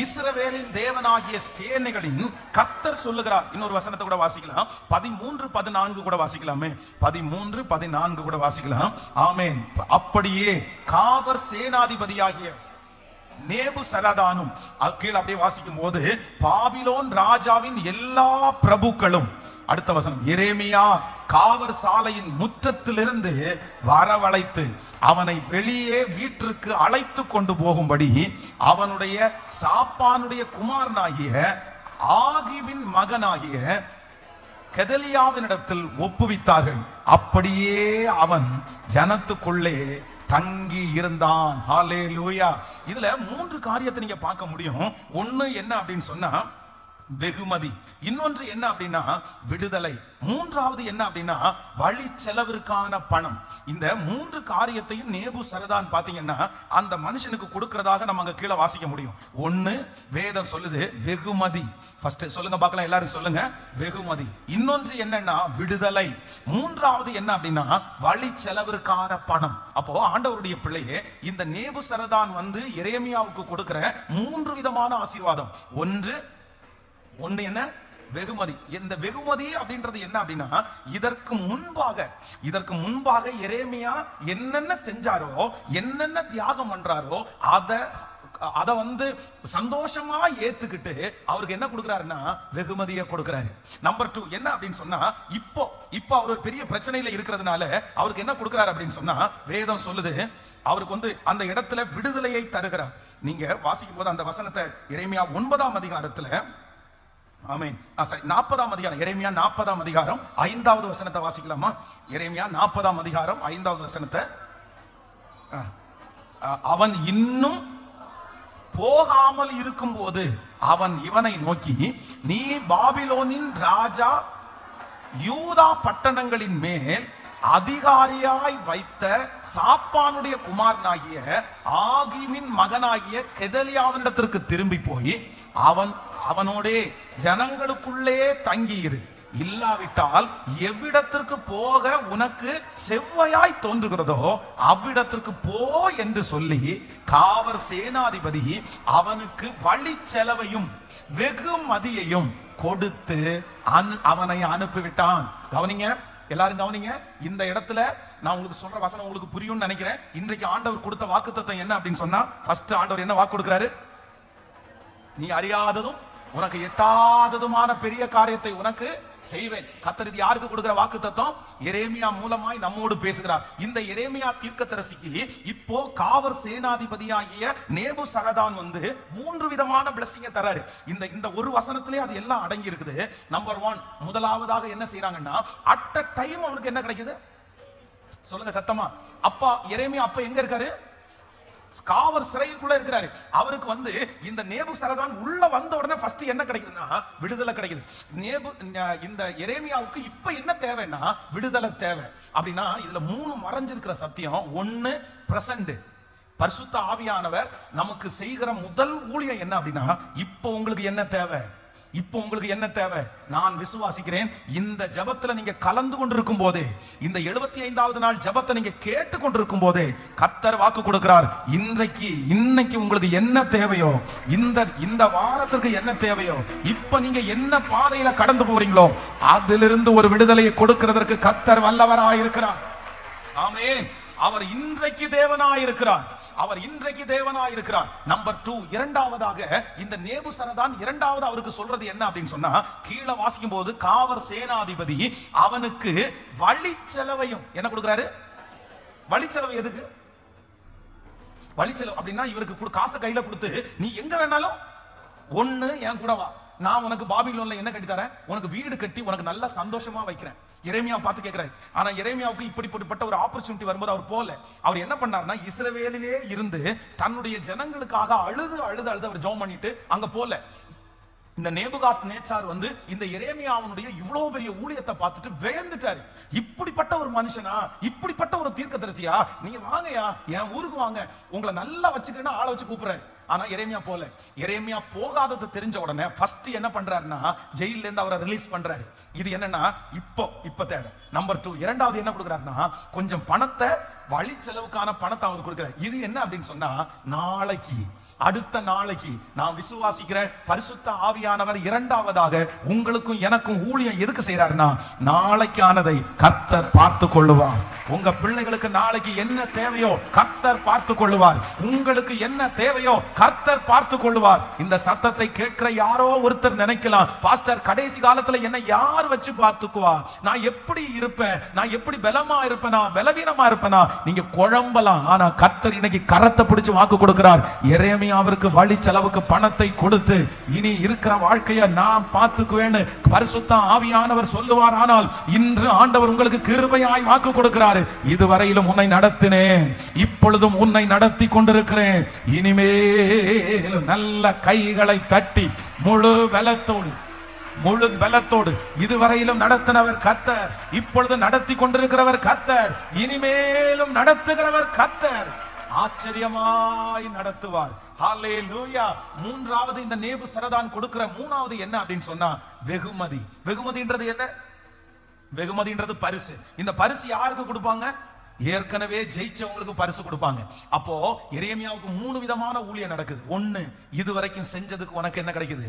இஸ்ரவேலின் தேவனாகிய சேனைகளின் கர்த்தர் சொல்லுகிறார். இன்னொரு வசனத்தை கூட வாசிக்கலாம். 13, 14 கூட வாசிக்கலாமே. 13, 14 கூட வாசிக்கலாம். ஆமென். அப்படியே காவற் சேனாதிபதியாகிய நேபுசரதானும் கீழே அப்படியே வாசிக்கும் போது, பாபிலோன் ராஜாவின் எல்லா பிரபுக்களும். அடுத்த வசனம், எரேமியா காவற் சாலையின் முற்றத்திலிருந்து வரவழைத்து அவனை வெளியே வீட்டிற்கு அழைத்து கொண்டு போகும்படி அவனுடைய சாப்பானுடைய குமாரனாகிய ஆகிவின் மகனாகிய கெதலியாவினிடத்தில் ஒப்புவித்தார்கள். அப்படியே அவன் ஜனத்துக்குள்ளே தங்கி இருந்தான். ஹல்லேலூயா. இதுல 3 காரியத்தை நீங்க பார்க்க முடியும். ஒண்ணு என்ன அப்படின்னு சொன்னா, வெகுமதி. இன்னொன்று என்ன அப்படின்னா விடுதலை. மூன்றாவது என்ன அப்படின்னா வழி செலவிற்கான பணம். இந்த மூன்று காரியத்தையும் நேபுசரதான் பாத்தீங்கன்னா அந்த மனுஷனுக்கு கொடுக்கிறதாக நம்ம அங்க கீழே வாசிக்க முடியும். ஒண்ணு வேதம் சொல்லுது வெகுமதி. ஃபர்ஸ்ட் சொல்லுங்க பார்க்கலாம், எல்லாரும் சொல்லுங்க வெகுமதி. இன்னொன்று என்னன்னா விடுதலை. மூன்றாவது என்ன அப்படின்னா வழி செலவிற்கான பணம். அப்போ ஆண்டவருடைய பிள்ளையே, இந்த நேபுசரதான் எரேமியாவுக்கு கொடுக்கிற மூன்று விதமான ஆசீர்வாதம். ஒன்று என்ன வெகுமதி. இந்த வெகுமதி அப்படின்றது என்ன அப்படின்னா இதற்கு முன்பாக எரேமியா என்னென்ன செஞ்சாரோ, என்னென்ன தியாகம் பண்றாரோ அத சந்தோஷமா ஏத்துக்கிட்டு அவருக்கு என்ன கொடுக்கிறாருன்னா வெகுமதியை கொடுக்கிறாரு. நம்பர் 2 என்ன அப்படின்னு சொன்னா இப்போ அவர் ஒரு பெரிய பிரச்சனையில இருக்கிறதுனால அவருக்கு என்ன கொடுக்கிறாரு அப்படின்னு சொன்னா வேதம் சொல்லுது அவருக்கு அந்த இடத்துல விடுதலையை தருகிறார். நீங்க வாசிக்கும் போது அந்த வசனத்தை எரேமியா 9ஆம் அதிகாரத்துல, ஆமென், 40ஆம் அதிகாரம், எரேமியா 40ஆம் அதிகாரம் 5வது வசனத்தை வாசிக்கலாமா? எரேமியா 40ஆம் அதிகாரம் 5வது வசனத்தை. அவன் இன்னும் போகாமல் இருக்கும் போது அவன் இவனை நோக்கி, நீ பாபிலோனின் ராஜா யூதா பட்டணங்களின் மேல் அதிகாரியாய் வைத்த சாப்பானுடைய குமாரனாகிய ஆகீமின் மகனாகிய கெதலியாவினிடத்திற்கு திரும்பி போய் அவனோடே ஜனங்களுக்குள்ளே தங்கியிரு, இல்லாவிட்டால் எவ்விடத்திற்கு போக உனக்கு செவ்வையாய் தோன்றுகிறதோ அவ்விடத்திற்கு போ என்று சொல்லி காவல் சேனாதிபதி அவனுக்கு வழி செலவையும் வெகுமதியையும் கொடுத்து அவனை அனுப்பிவிட்டான். கவனிங்க, எல்லாரும் கவனிங்க. இந்த இடத்துல நான் உங்களுக்கு சொல்ற வசனம் உங்களுக்கு புரியும்னு நினைக்கிறேன். இன்றைக்கு ஆண்டவர் கொடுத்த வாக்குத்தத்தம் என்ன அப்படின்னு சொன்னா, ஃபர்ஸ்ட் ஆண்டவர் என்ன வாக்கு கொடுக்கிறாரு? நீ அறியாததும் உனக்கு எட்டாததுமான பெரிய காரியத்தை உனக்கு செய்வேன். கர்த்தர் இது யாருக்கு கொடுக்கிற வாக்குத்தத்தம்? எரேமியா மூலமாய் நம்மோடு பேசுகிறார். இந்த எரேமியா தீர்க்கதரிசிக்கு இப்போ காவல் சேனாதிபதியாகிய நேபுசரதான் மூன்று விதமான பிளஸிங்க தராரு. இந்த ஒரு வசனத்திலே அது எல்லாம் அடங்கி இருக்குது. நம்பர் 1, முதலாவதாக என்ன செய்யறாங்கன்னா அட் அ டைம் அவனுக்கு என்ன கிடைக்குது? சொல்லுங்க சத்தமா. அப்பா எரேமியா அப்ப எங்க இருக்காரு? காவல் சிறைக்குள்ள இருக்கிறாரு. அவருக்கு இந்த நேபுசரதான் உள்ள வந்த உடனே ஃபர்ஸ்ட் என்ன கிடைக்குதுன்னா விடுதலை கிடைக்குது. இந்த எரேமியாவுக்கு இப்ப என்ன தேவைன்னா விடுதலை தேவை. அப்படின்னா இதுல 3 மறைஞ்சிருக்கிற சத்தியம். 1 பிரசன்ட், பரிசுத்த ஆவியானவர் நமக்கு செய்கிற முதல் ஊழியம் என்ன அப்படின்னா இப்போ உங்களுக்கு என்ன தேவை? இப்போ உங்களுக்கு என்ன தேவை? நான் விசுவாசிக்கிறேன் இந்த ஜெபத்துல நீங்க கலந்து கொண்டிருக்கும் போதே, இந்த 75வது நாள் ஜெபத்தை நீங்க கேட்டு கொண்டிருக்கும் போதே கர்த்தர் வாக்கு கொடுக்கிறார். இன்னைக்கு உங்களுக்கு என்ன தேவையோ, இந்த வாரத்துக்கு என்ன தேவையோ, இப்ப நீங்க என்ன பாதையில கடந்து போறீங்களோ அதிலிருந்து ஒரு விடுதலையை கொடுக்கிறதற்கு கர்த்தர் வல்லவராயிருக்கிறார். ஆமென். அவர் இன்றைக்கு தேவனாயிருக்கிறார். நம்பர் 2, இரண்டாவதாக இந்த நேபுசரதான் இரண்டாவது அவருக்கு சொல்றது என்ன அப்படின்னு சொன்னா, கீழே வாசிக்கும் போது காவல் சேனாதிபதி அவனுக்கு வழி செலவையும் என்ன கொடுக்கிறாரு? வழி செலவு எதுக்கு? வழி செலவு அப்படின்னா இவருக்கு காசை கையில கொடுத்து நீ எங்க வேணாலும் ஒண்ணு என் கூட வா, நான் உனக்கு பாபிலோன்ல என்ன கட்டி தரேன்? உனக்கு வீடு கட்டி உனக்கு நல்ல சந்தோஷமா வைக்கிறேன். எரேமியா பார்த்து கேட்கிறாரு. ஆனா எரேமியாவுக்கு இப்படிப்பட்ட ஒரு ஆப்பர்ச்சுனிட்டி வரும்போது அவர் போல. அவர் என்ன பண்ணாருன்னா இஸ்ரவேலிலே இருந்து தன்னுடைய ஜனங்களுக்காக அழுது அவர் ஜெபம் பண்ணிட்டு அங்க போல. இந்த நேபுகாத் நேச்சார் இந்த எரேமியாவுடைய இவ்வளவு பெரிய ஊழியத்தை பார்த்துட்டு வேந்துட்டாரு. இப்படிப்பட்ட ஒரு மனுஷனா, இப்படிப்பட்ட ஒரு தீர்க்கதரிசியா, நீங்க வாங்கயா என் ஊருக்கு வாங்க, உங்களை நல்லா வச்சுக்கணும் ஆளை வச்சு கூப்பிடுறாரு. ஆனா எரேமியா போல. எரேமியா போகாதது தெரிஞ்ச உடனே ஃபர்ஸ்ட் என்ன பண்றாருன்னா ஜெயில இருந்து அவரை ரிலீஸ் பண்றாரு. இது என்னன்னா இப்ப தேவை. நம்பர் 2, இரண்டாவது என்ன கொடுக்குறாருன்னா கொஞ்சம் பணத்தை, வழி செலவுக்கான பணத்தை அவர் கொடுக்கிறார். இது என்ன அப்படின்னு சொன்னா அடுத்த நாளைக்கு நான் விசுவாசிக்கிறேன் பரிசுத்த ஆவியானவர் இரண்டாவதாக உங்களுக்கும் எனக்கும் ஊழியம் எதுக்கு செய்யறாருன்னா நாளைக்கானதை கர்த்தர் பார்த்து கொள்ளுவார். உங்க பிள்ளைகளுக்கு நாளைக்கு என்ன தேவையோ கர்த்தர் பார்த்து கொள்ளுவார். உங்களுக்கு என்ன தேவையோ கர்த்தர் பார்த்து கொள்ளுவார். இந்த சத்தத்தை கேட்கிற யாரோ ஒருத்தர் நினைக்கலாம், பாஸ்டர் கடைசி காலத்துல என்ன யார் வச்சு பார்த்துக்குவா? நான் எப்படி இருப்பேன்? நான் எப்படி பலமா இருப்பேனா, பலவீனமா இருப்பேனா? நீங்க குழம்பலாம், ஆனா கர்த்தர் இன்னைக்கு கரத்தை பிடிச்சு வாக்கு கொடுக்கிறார். எரேமியாவிற்கு வழி செலவுக்கு பணத்தை கொடுத்து இனி இருக்கிற வாழ்க்கையை நான் பார்த்துக்குவேன்னு பரிசுத்த ஆவியானவர் சொல்லுவார். ஆனால் இன்று ஆண்டவர் உங்களுக்கு கிருபையாய் வாக்கு கொடுக்கிறார். இதுவரையிலும் உன்னை நடத்தினேன், இப்பொழுதும் உன்னை நடத்தி கொண்டிருக்கிறேன். இனிமேலும் நல்ல கைகளை தட்டி முழு பலத்தோடு இதுவரையிலும் நடத்தினவர் கர்த்தர், இப்பொழுது நடத்தி கொண்டிருக்கிறவர் கர்த்தர், இனிமேலும் நடத்துகிறவர் கர்த்தர், ஆச்சரியமாய் நடத்துவார். ஹல்லேலூயா. மூன்றாவது இந்த நேபுசரதான் கொடுக்கிற மூணாவது என்ன அப்படின்னு சொன்னா வெகுமதி. வெகுமதின்றது என்ன? வெகுமதின்றது பரிசு. இந்த பரிசு யாருக்கு கொடுப்பாங்க? ஏற்கனவே ஜெயிச்சவங்களுக்கு பரிசு கொடுப்பாங்க. அப்போ எரேமியாவுக்கு 3 விதமான ஊழியம் நடக்குது. 1, இதுவரைக்கும் செஞ்சதுக்கு உனக்கு என்ன கிடைக்குது?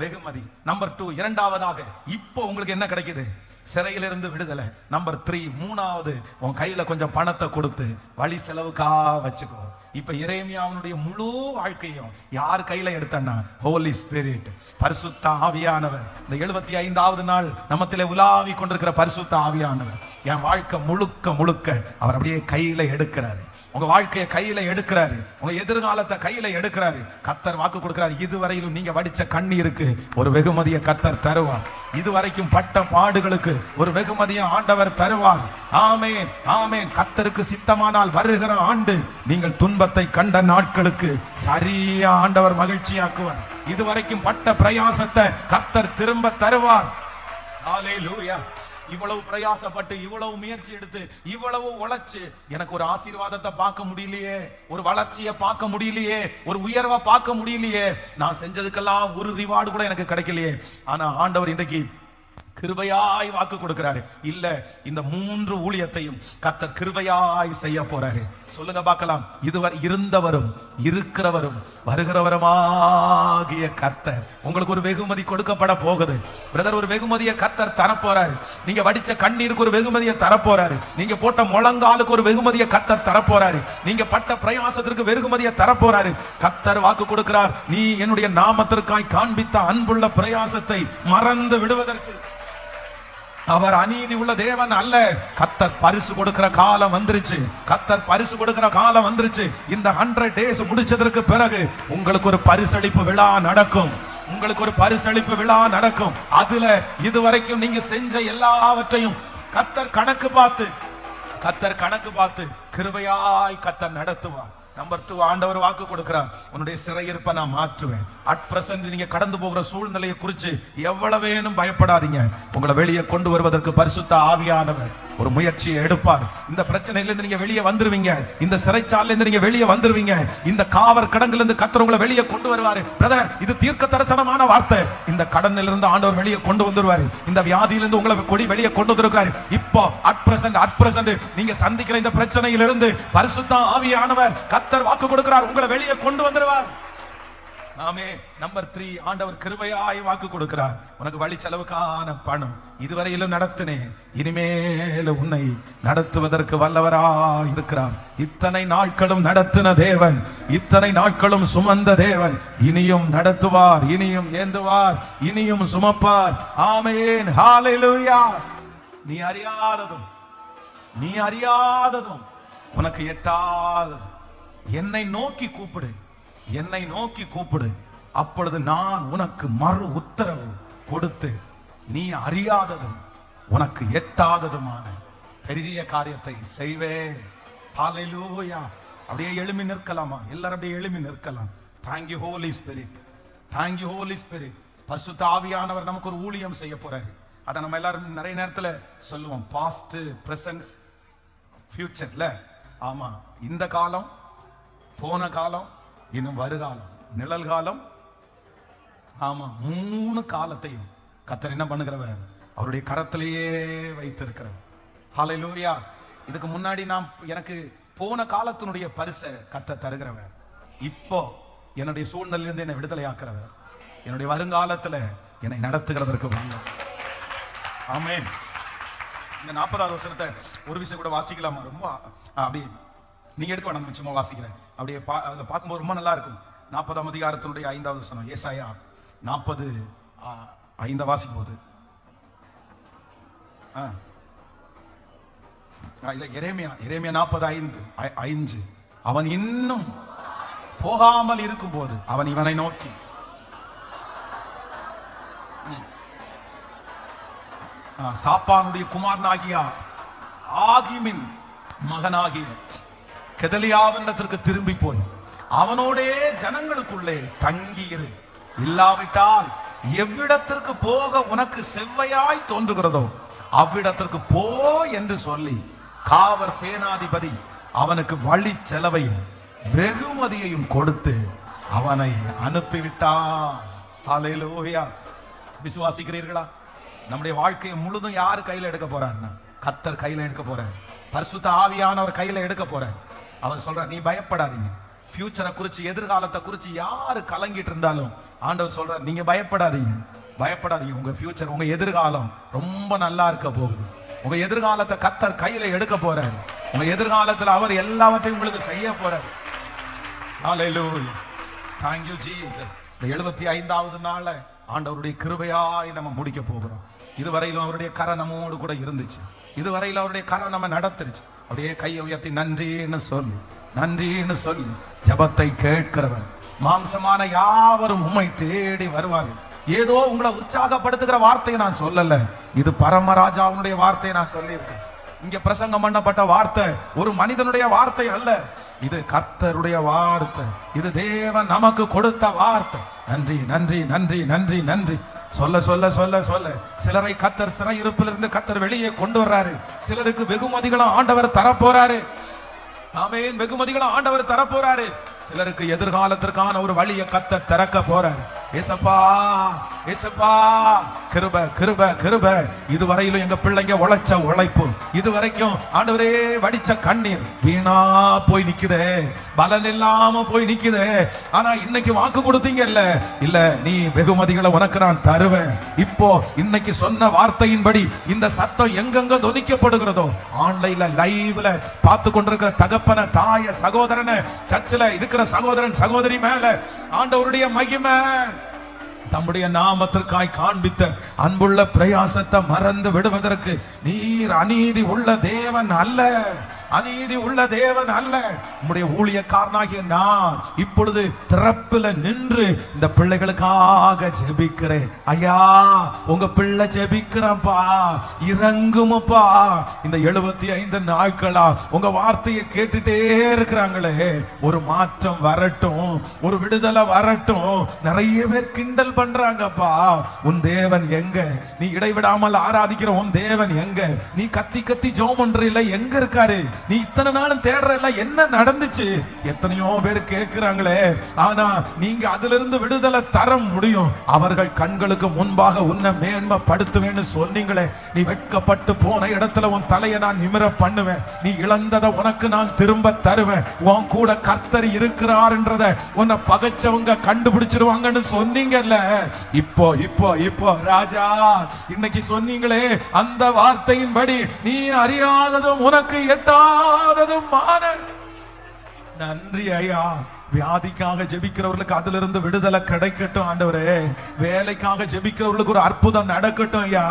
வெகுமதி. நம்பர் 2, இரண்டாவதாக இப்போ உங்களுக்கு என்ன கிடைக்குது? சிறையிலிருந்து விடுதலை. நம்பர் 3, மூணாவது உன் கையில கொஞ்சம் பணத்தை கொடுத்து வழி செலவுக்கா வச்சுக்கோ. இப்ப எரேமியாவுடைய முழு வாழ்க்கையும் யார் கையில எடுத்தன்னா ஹோலி ஸ்பிரிட், பரிசுத்த ஆவியானவர். இந்த 75வது நாள் நம்மத்திலே உலாவி கொண்டிருக்கிற பரிசுத்த ஆவியானவர் என் வாழ்க்கை முழுக்க அவர் அப்படியே கையில எடுக்கிறாரு. உங்க வாழ்க்கையை கையில எடுக்கிறாரு, உங்க எதிர்காலத்தை கையில எடுக்கிறாரு. கர்த்தர் வாக்கு கொடுக்கிறார், இதுவரையிலும் நீங்க வடிச்ச கண்ணீருக்கு ஒரு வெகுமதியை கர்த்தர் தருவார். இதுவரைக்கும் பட்ட பாடுகளுக்கு ஒரு வெகுமதியை ஆண்டவர் தருவார். ஆமென், ஆமென். கர்த்தருக்கு சித்தமானால் வருகிற ஆண்டு நீங்கள் துன்பத்தை கண்ட நாட்களுக்கு சரியா ஆண்டவர் மகிழ்ச்சியாக்குவார். இதுவரைக்கும் பட்ட பிரயாசத்தை கர்த்தர் திரும்ப தருவார். ஹல்லேலூயா. இவ்வளவு பிரயாசப்பட்டு, இவ்வளவு முயற்சி எடுத்து, இவ்வளவு உழைச்சு எனக்கு ஒரு ஆசீர்வாதத்தை பார்க்க முடியலையே, ஒரு வளர்ச்சியை பார்க்க முடியலையே, ஒரு உயர்வை பார்க்க முடியலையே, நான் செஞ்சதுக்கெல்லாம் ஒரு ரிவார்டு கூட எனக்கு கிடைக்கலையே. ஆனா ஆண்டவர் இன்றைக்கு கிருபையாய் வாக்கு கொடுக்கிறாரு. இல்ல, இந்த 3 ஊழியத்தையும் கர்த்தர் கிருபையாய் செய்ய போறாரு. சொல்லுங்க பார்க்கலாம். இதுவரை இருந்தவரும் இருக்கிறவரும் வருகிறவருமாகிய கர்த்தர் உங்களுக்கு ஒரு வெகுமதி கொடுக்கப்பட போகுது. பிரதர், ஒரு வெகுமதியை கர்த்தர் தரப்போறாரு. நீங்க வடிச்ச கண்ணீருக்கு ஒரு வெகுமதியை தரப்போறாரு. நீங்க போட்ட முழங்காலுக்கு ஒரு வெகுமதியை கர்த்தர் தரப்போறாரு. நீங்க பட்ட பிரயாசத்திற்கு வெகுமதியை தரப்போறாரு. கர்த்தர் வாக்கு கொடுக்கிறார், நீ என்னுடைய நாமத்திற்காய் காண்பித்த அன்புள்ள பிரயாசத்தை மறந்து விடுவதற்கு அவர் அநீதி உள்ள தேவன் அல்ல. கர்த்தர் பரிசு கொடுக்கிற காலம் வந்துருச்சு. கர்த்தர் பரிசு கொடுக்கிற காலம் வந்துருச்சு. இந்த 100 days முடிச்சதற்கு பிறகு உங்களுக்கு ஒரு பரிசளிப்பு விழா நடக்கும். உங்களுக்கு ஒரு பரிசளிப்பு விழா நடக்கும். அதுல இதுவரைக்கும் நீங்க செஞ்ச எல்லாவற்றையும் கர்த்தர் கணக்கு பார்த்து கிருபையாய் கர்த்தர் நடத்துவார். நம்பர் 2, ஆண்டவர் வாக்கு கொடுக்கிறார், உன்னுடைய சிறையிருப்பை நான் மாற்றுவேன். அட் பிரசன்ட் நீங்க கடந்து போகிற சூழ்நிலையை குறித்து எவ்வளவேனும் பயப்படாதீங்க. உங்களை வெளியே கொண்டு வருவதற்கு பரிசுத்த ஆவியானவர் ஒரு முயற்சியை எடுப்பார். இந்த பிரச்சனையிலிருந்து நீங்க வெளியே வந்துருவீங்க. இந்த சிறைச்சாலையிலிருந்து நீங்க வெளியே வந்துருவீங்க. இந்த காவல் கடங்கிலிருந்து கர்த்தர் உங்களை வெளியே கொண்டு வருவாரு. பிரதர், இது தீர்க்க தரிசனமான வார்த்தை. இந்த கடனிலிருந்து ஆண்டவர் வெளியே கொண்டு வந்துருவாரு. இந்த வியாதியிலிருந்து உங்களை கொடி வெளியே கொண்டு வந்திருக்கிறாரு. இப்போ அட் பிரசன்ட் நீங்க சந்திக்கிற இந்த பிரச்சனையிலிருந்து பரிசுத்த ஆவியானவர் கர்த்தர் வாக்கு கொடுக்கிறார், உங்களை வெளியே கொண்டு வந்துருவார். ஆமென். நம்பர் 3, ஆண்டவர் கிருபையாய் வாக்கு கொடுக்கிறார், உனக்கு வழி செலவுக்கான பணம் இதுவரையிலும் நடத்தினேன், இனிமேலும் உன்னை நடத்துவதற்கு வல்லவராய் இருக்கிறார். இத்தனை நாட்களும் நடத்தின தேவன், இத்தனை நாட்களும் சுமந்த தேவன் இனியும் நடத்துவார், இனியும் ஏந்துவார், இனியும் சுமப்பார். ஆமென், ஹல்லேலூயா. நீ அறியாததும் உனக்கு எட்டாததும் என்னை நோக்கி கூப்பிடு, அப்பொழுது நான் உனக்கு மறு உத்தரவு கொடுத்து நீ அறியாததும் உனக்கு எட்டாததுமான பெரிய காரியத்தை செய்வேன். ஹல்லேலூயா. அப்படியே எழும்பி நிற்கலாமா? எல்லாரும் அப்படியே எழும்பி நிற்கலாம். Thank you holy spirit, thank you holy spirit. பரிசுத்த ஆவியானவர் நமக்கு ஒரு ஊழியம் செய்ய போறாரு. அதை நம்ம எல்லாரும் நிறைய நேரத்தில் சொல்லுவோம், பாஸ்ட், பிரசன்ஸ், ஃபியூச்சர்ல. ஆமா, இந்த காலம், போன காலம், இன்னும் வருகாலம், நிழல்காலம். ஆமா, 3 காலத்தையும் கர்த்தர் என்ன பண்ணுகிறவர்? அவருடைய கரத்திலேயே வைத்திருக்கிறவர். ஹல்லேலூயா. இதுக்கு முன்னாடி எனக்கு போன காலத்தினுடைய பரிசை கர்த்தர் தருகிறவர். இப்போ என்னுடைய சூழ்நிலையிலிருந்து என்னை விடுதலை ஆக்குறவர். என்னுடைய வருங்காலத்துல என்னை நடத்துகிறதற்கு வாங்க. ஆமென். இந்த 40வது வசனத்தை ஒரு விஷயம் கூட வாசிக்கலாமா? ரொம்ப அப்படி நீங்க எடுக்க வேண்டாம், சும்மா வாசிக்கிறேன். அப்படியே அதில் பார்க்கும்போது ரொம்ப நல்லா இருக்கும். 40ஆம் அதிகாரத்தினுடைய 5வது வசனம், ஏசாயா 40:5 வாசிக்கும் போது இல்ல, எரேமியா 45:5. அவன் இன்னும் போகாமல் இருக்கும் போது அவன் இவனை நோக்கி, சாப்பானுடைய குமாரனாகிய ஆகிமின் மகனாகிய கெதலியாவினிடத்திற்கு திரும்பி போய் அவனோடே ஜனங்களுக்குள்ளே தங்கியிரு, இல்லாவிட்டால் எவ்விடத்திற்கு போக உனக்கு செவ்வையாய் தோன்றுகிறதோ அவ்விடத்திற்கு போ என்று சொல்லி காவல் சேனாதிபதி அவனுக்கு வழி செலவையும் வெகுமதியையும் கொடுத்து அவனை அனுப்பிவிட்டான். ஹல்லேலூயா. விசுவாசிக்கிறீர்களா? நம்முடைய வாழ்க்கையை முழுதும் யாரு கையில எடுக்க போறான்னா, கர்த்தர் கையில எடுக்க போறார். பரிசுத்த ஆவியானவர் கையில எடுக்க போறார். அவர் சொல்றார், நீ பயப்படாதீங்க. ஃபியூச்சரை குறிச்சு, எதிர்காலத்தை குறிச்சு யாரு கலங்கிட்டு இருந்தாலும் ஆண்டவர் சொல்றார், நீங்க பயப்படாதீங்க, பயப்படாதீங்க. உங்க ஃபியூச்சர், உங்க எதிர்காலம் ரொம்ப நல்லா இருக்க போகுது. உங்க எதிர்காலத்தை கர்த்தர் கையில எடுக்க போறார். உங்க எதிர்காலத்தில் அவர் எல்லாவற்றையும் உங்களுக்கு செய்ய போறார். ஹல்லேலூயா. Thank you Jesus. இந்த 75வது நாள ஆண்டவருடைய கிருபையாய் நம்ம முடிக்க போகிறோம். இதுவரையிலும் அவருடைய கரை நம்மோடு கூட இருந்துச்சு. இதுவரையிலும் அவருடைய கரை நம்ம நடத்துருச்சு. அப்படியே கையை உயர்த்தி நன்றின்னு சொல்லி, நன்றின்னு சொல்லி ஜெபத்தை கேட்கிறவர் மாம்சமான யாவரும் உம்மை தேடி வருவார்கள். ஏதோ உங்களை உற்சாகப்படுத்துகிற வார்த்தையை நான் சொல்லல, இது பரமராஜாவுடைய வார்த்தையை நான் சொல்லியிருக்கேன். இங்க பிரசங்கம் பண்ணப்பட்ட வார்த்தை ஒரு மனிதனுடைய வார்த்தை அல்ல, இது கர்த்தருடைய வார்த்தை. இது தேவன் நமக்கு கொடுத்த வார்த்தை. நன்றி நன்றி நன்றி நன்றி நன்றி சொல்ல சொல்ல சொல்ல சொல்ல சிலரை கர்த்தர் சிறையிருப்பிலிருந்து கர்த்தர் வெளியே கொண்டு வர்றாரு. சிலருக்கு வெகுமதிகளும் ஆண்டவர் தரப்போறாரு. ஆமென். வெகுமதிகளும் ஆண்டவர் தரப்போறாரு. சிலருக்கு எதிர்காலத்திற்கான ஒரு வழியை கர்த்தர் திறக்க போறாரு. ஏசப்பா, ஏசப்பா, கிருப கிருப கிருப. இதுவரையிலும் எங்க பிள்ளைங்க உழைச்ச உழைப்பு, இதுவரைக்கும் ஆண்டவரே வடிச்ச கண்ணீர் வீணா போய் நிக்குதே, பலன் இல்லாம போய் நிக்குதே. ஆனா இன்னைக்கு வாக்கு கொடுத்தீங்கல்ல, இல்ல நீ வெகுமதிகளை உனக்கு நான் தருவேன். இப்போ இன்னைக்கு சொன்ன வார்த்தையின்படி இந்த சத்தம் எங்கெங்க தொனிக்கப்படுகிறதோ, ஆன்லைன்ல லைவ்ல பார்த்து கொண்டிருக்கிற தகப்பன, தாய, சகோதரனை, சர்ச்சில் இருக்கிற சகோதரன் சகோதரி மேல ஆண்டவருடைய மகிமை, தம்முடைய நாமத்திற்காய் காண்பித்த அன்புள்ள பிரயாசத்தை மறந்து விடுவதற்கு நீர் அநீதி உள்ள தேவன் அல்ல, அநீதி உள்ள தேவன் அல்ல. உம்முடைய ஊழியக்காரனாகிய நான் இப்பொழுது திறப்பில் நின்று இந்த பிள்ளைகளுக்காக ஜெபிக்கிறேன். ஐயா, உங்க பிள்ளை ஜெபிக்கிறப்பா, இறங்குமப்பா. இந்த 75 நாட்களா உங்க வார்த்தையை கேட்டுட்டே இருக்கிறாங்களே, ஒரு மாற்றம் வரட்டும், ஒரு விடுதலை வரட்டும். நிறைய பேர் கிண்டல் பண்றாங்கப்பா, உன் தேவன் எங்க? நீ இடைவிடாமல் ஆராதிக்கிற உன் தேவன் எங்க? நீ கத்தி கத்தி ஜெபம் பண்றீல, எங்க இருக்காரு? நீ இத்தனை நாளும் தேடுறல, என்ன நடந்துச்சு? எத்தனையோ பேர் கேட்கிறாங்களே. ஆனா நீங்க அதிலிருந்து இருந்து விடுதலை தர முடியும். அவர்கள் கண்களுக்கு முன்பாக உன்னை மேன்மைப்படுத்துவேன்னு சொன்னீங்களே. நீ வெட்கப்பட்டு போன இடத்துல உன் தலையை நான் நிமிர பண்ணுவேன். நீ இழந்ததை உனக்கு நான் திரும்ப தருவேன். உன் கூட கர்த்தர் இருக்கிறார் என்றதை உன்னை பகைச்சவங்க கண்டுபிடிச்சிருவாங்கன்னு சொன்னீங்கல்ல. இப்போ இப்போ இப்போ ராஜா, இன்னைக்கு சொன்னீங்களே அந்த வார்த்தையின்படி நீ அறியாததும் உனக்கு எட்டாததும் மான. நன்றி ஐயா. வியாதிக்காக ஜெபிக்கிறவர்களுக்கு அதிலிருந்து விடுதலை கிடைக்கட்டும் ஆண்டவரே. வேலைக்காக ஜெபிக்கிறவர்களுக்கு ஒரு அற்புதம் நடக்கட்டும் ஐயா.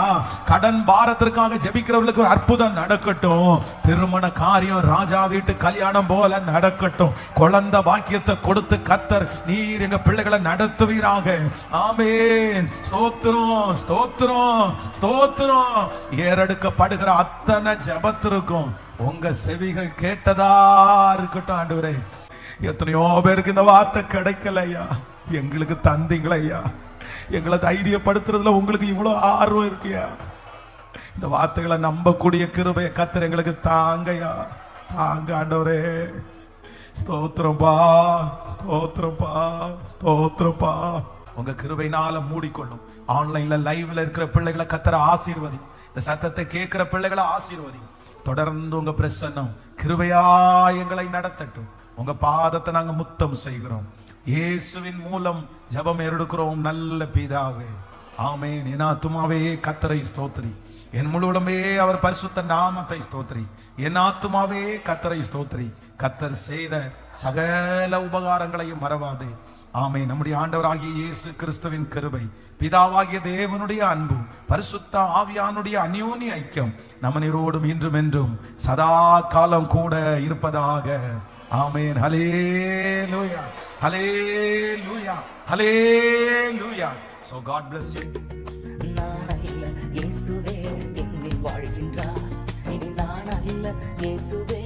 கடன் பாரத்திற்காக ஜெபிக்கிறவர்களுக்கு ஒரு அற்புதம் நடக்கட்டும். திருமண காரியம் ராஜா வீட்டு கல்யாணம் போல நடக்கட்டும். குழந்தை பாக்கியத்தை கொடுத்து கர்த்தர் நீர் எங்க பிள்ளைகளை நடத்துவீராக. ஆமென். ஸ்தோத்திரம் ஸ்தோத்திரம் ஸ்தோத்திரம். ஏறெடுக்கப்படுகிற அத்தனை ஜெபத்திற்கும் உங்க செவிகள் கேட்டதா இருக்கட்டும் ஆண்டவரே. எத்தனையோ பேருக்கு இந்த வார்த்தை கிடைக்கலையா, எங்களுக்கு தந்தீங்களையா. எங்களை தைரியப்படுத்துறதுல உங்களுக்கு இவ்வளவு ஆர்வம் இருக்கியா? இந்த வார்த்தைகளை நம்பக்கூடிய கிருபையை கர்த்தர் எங்களுக்கு தாங்கயா, தாங்க ஆண்டவரே. ஸ்தோத்திரம்பா ஸ்தோத்திரம்பா ஸ்தோத்திரம்பா. உங்க கிருபையினால மூடிக்கொள்ளும். ஆன்லைன்ல லைவ்ல இருக்கிற பிள்ளைகளை கர்த்தர் ஆசீர்வதி. இந்த சத்தத்தை கேட்கிற பிள்ளைகளை ஆசீர்வதி. தொடர்ந்து உங்க பிரசன்னம் கிருபையா எங்களை நடத்தட்டும். உங்க பாதத்தை நாங்க முத்தம் செய்கிறோம். இயேசுவின் மூலம் ஜெபம் எடுக்கிறோம் நல்ல பிதாவே. ஆமென். என் ஆத்துமாவே கர்த்தரை ஸ்தோத்திரி, என் முழு உடம்பே அவர் பரிசுத்த நாமத்தை ஸ்தோத்திரி. என் ஆத்துமாவே கர்த்தரை ஸ்தோத்திரி. கர்த்தர் செய்த சகல உபகாரங்களையும் மறவாதே. ஆமென். நம்முடைய ஆண்டவராகிய இயேசு கிறிஸ்துவின் கிருபை, பிதாவாகிய தேவனுடைய அன்பு, பரிசுத்த ஆவியானுடைய அந்யோன்ய ஐக்கியம் நம்மனோடும் இன்றும் என்றும் சதா காலம் கூட இருப்பதாக. ஆமென். ஹல்லேலூயா, ஹல்லேலூயா, ஹல்லேலூயா. So God bless you. நான் அல்ல இயேசுவே என்னில் வாழ்கின்றார், இனி நான் அல்ல இயேசுவே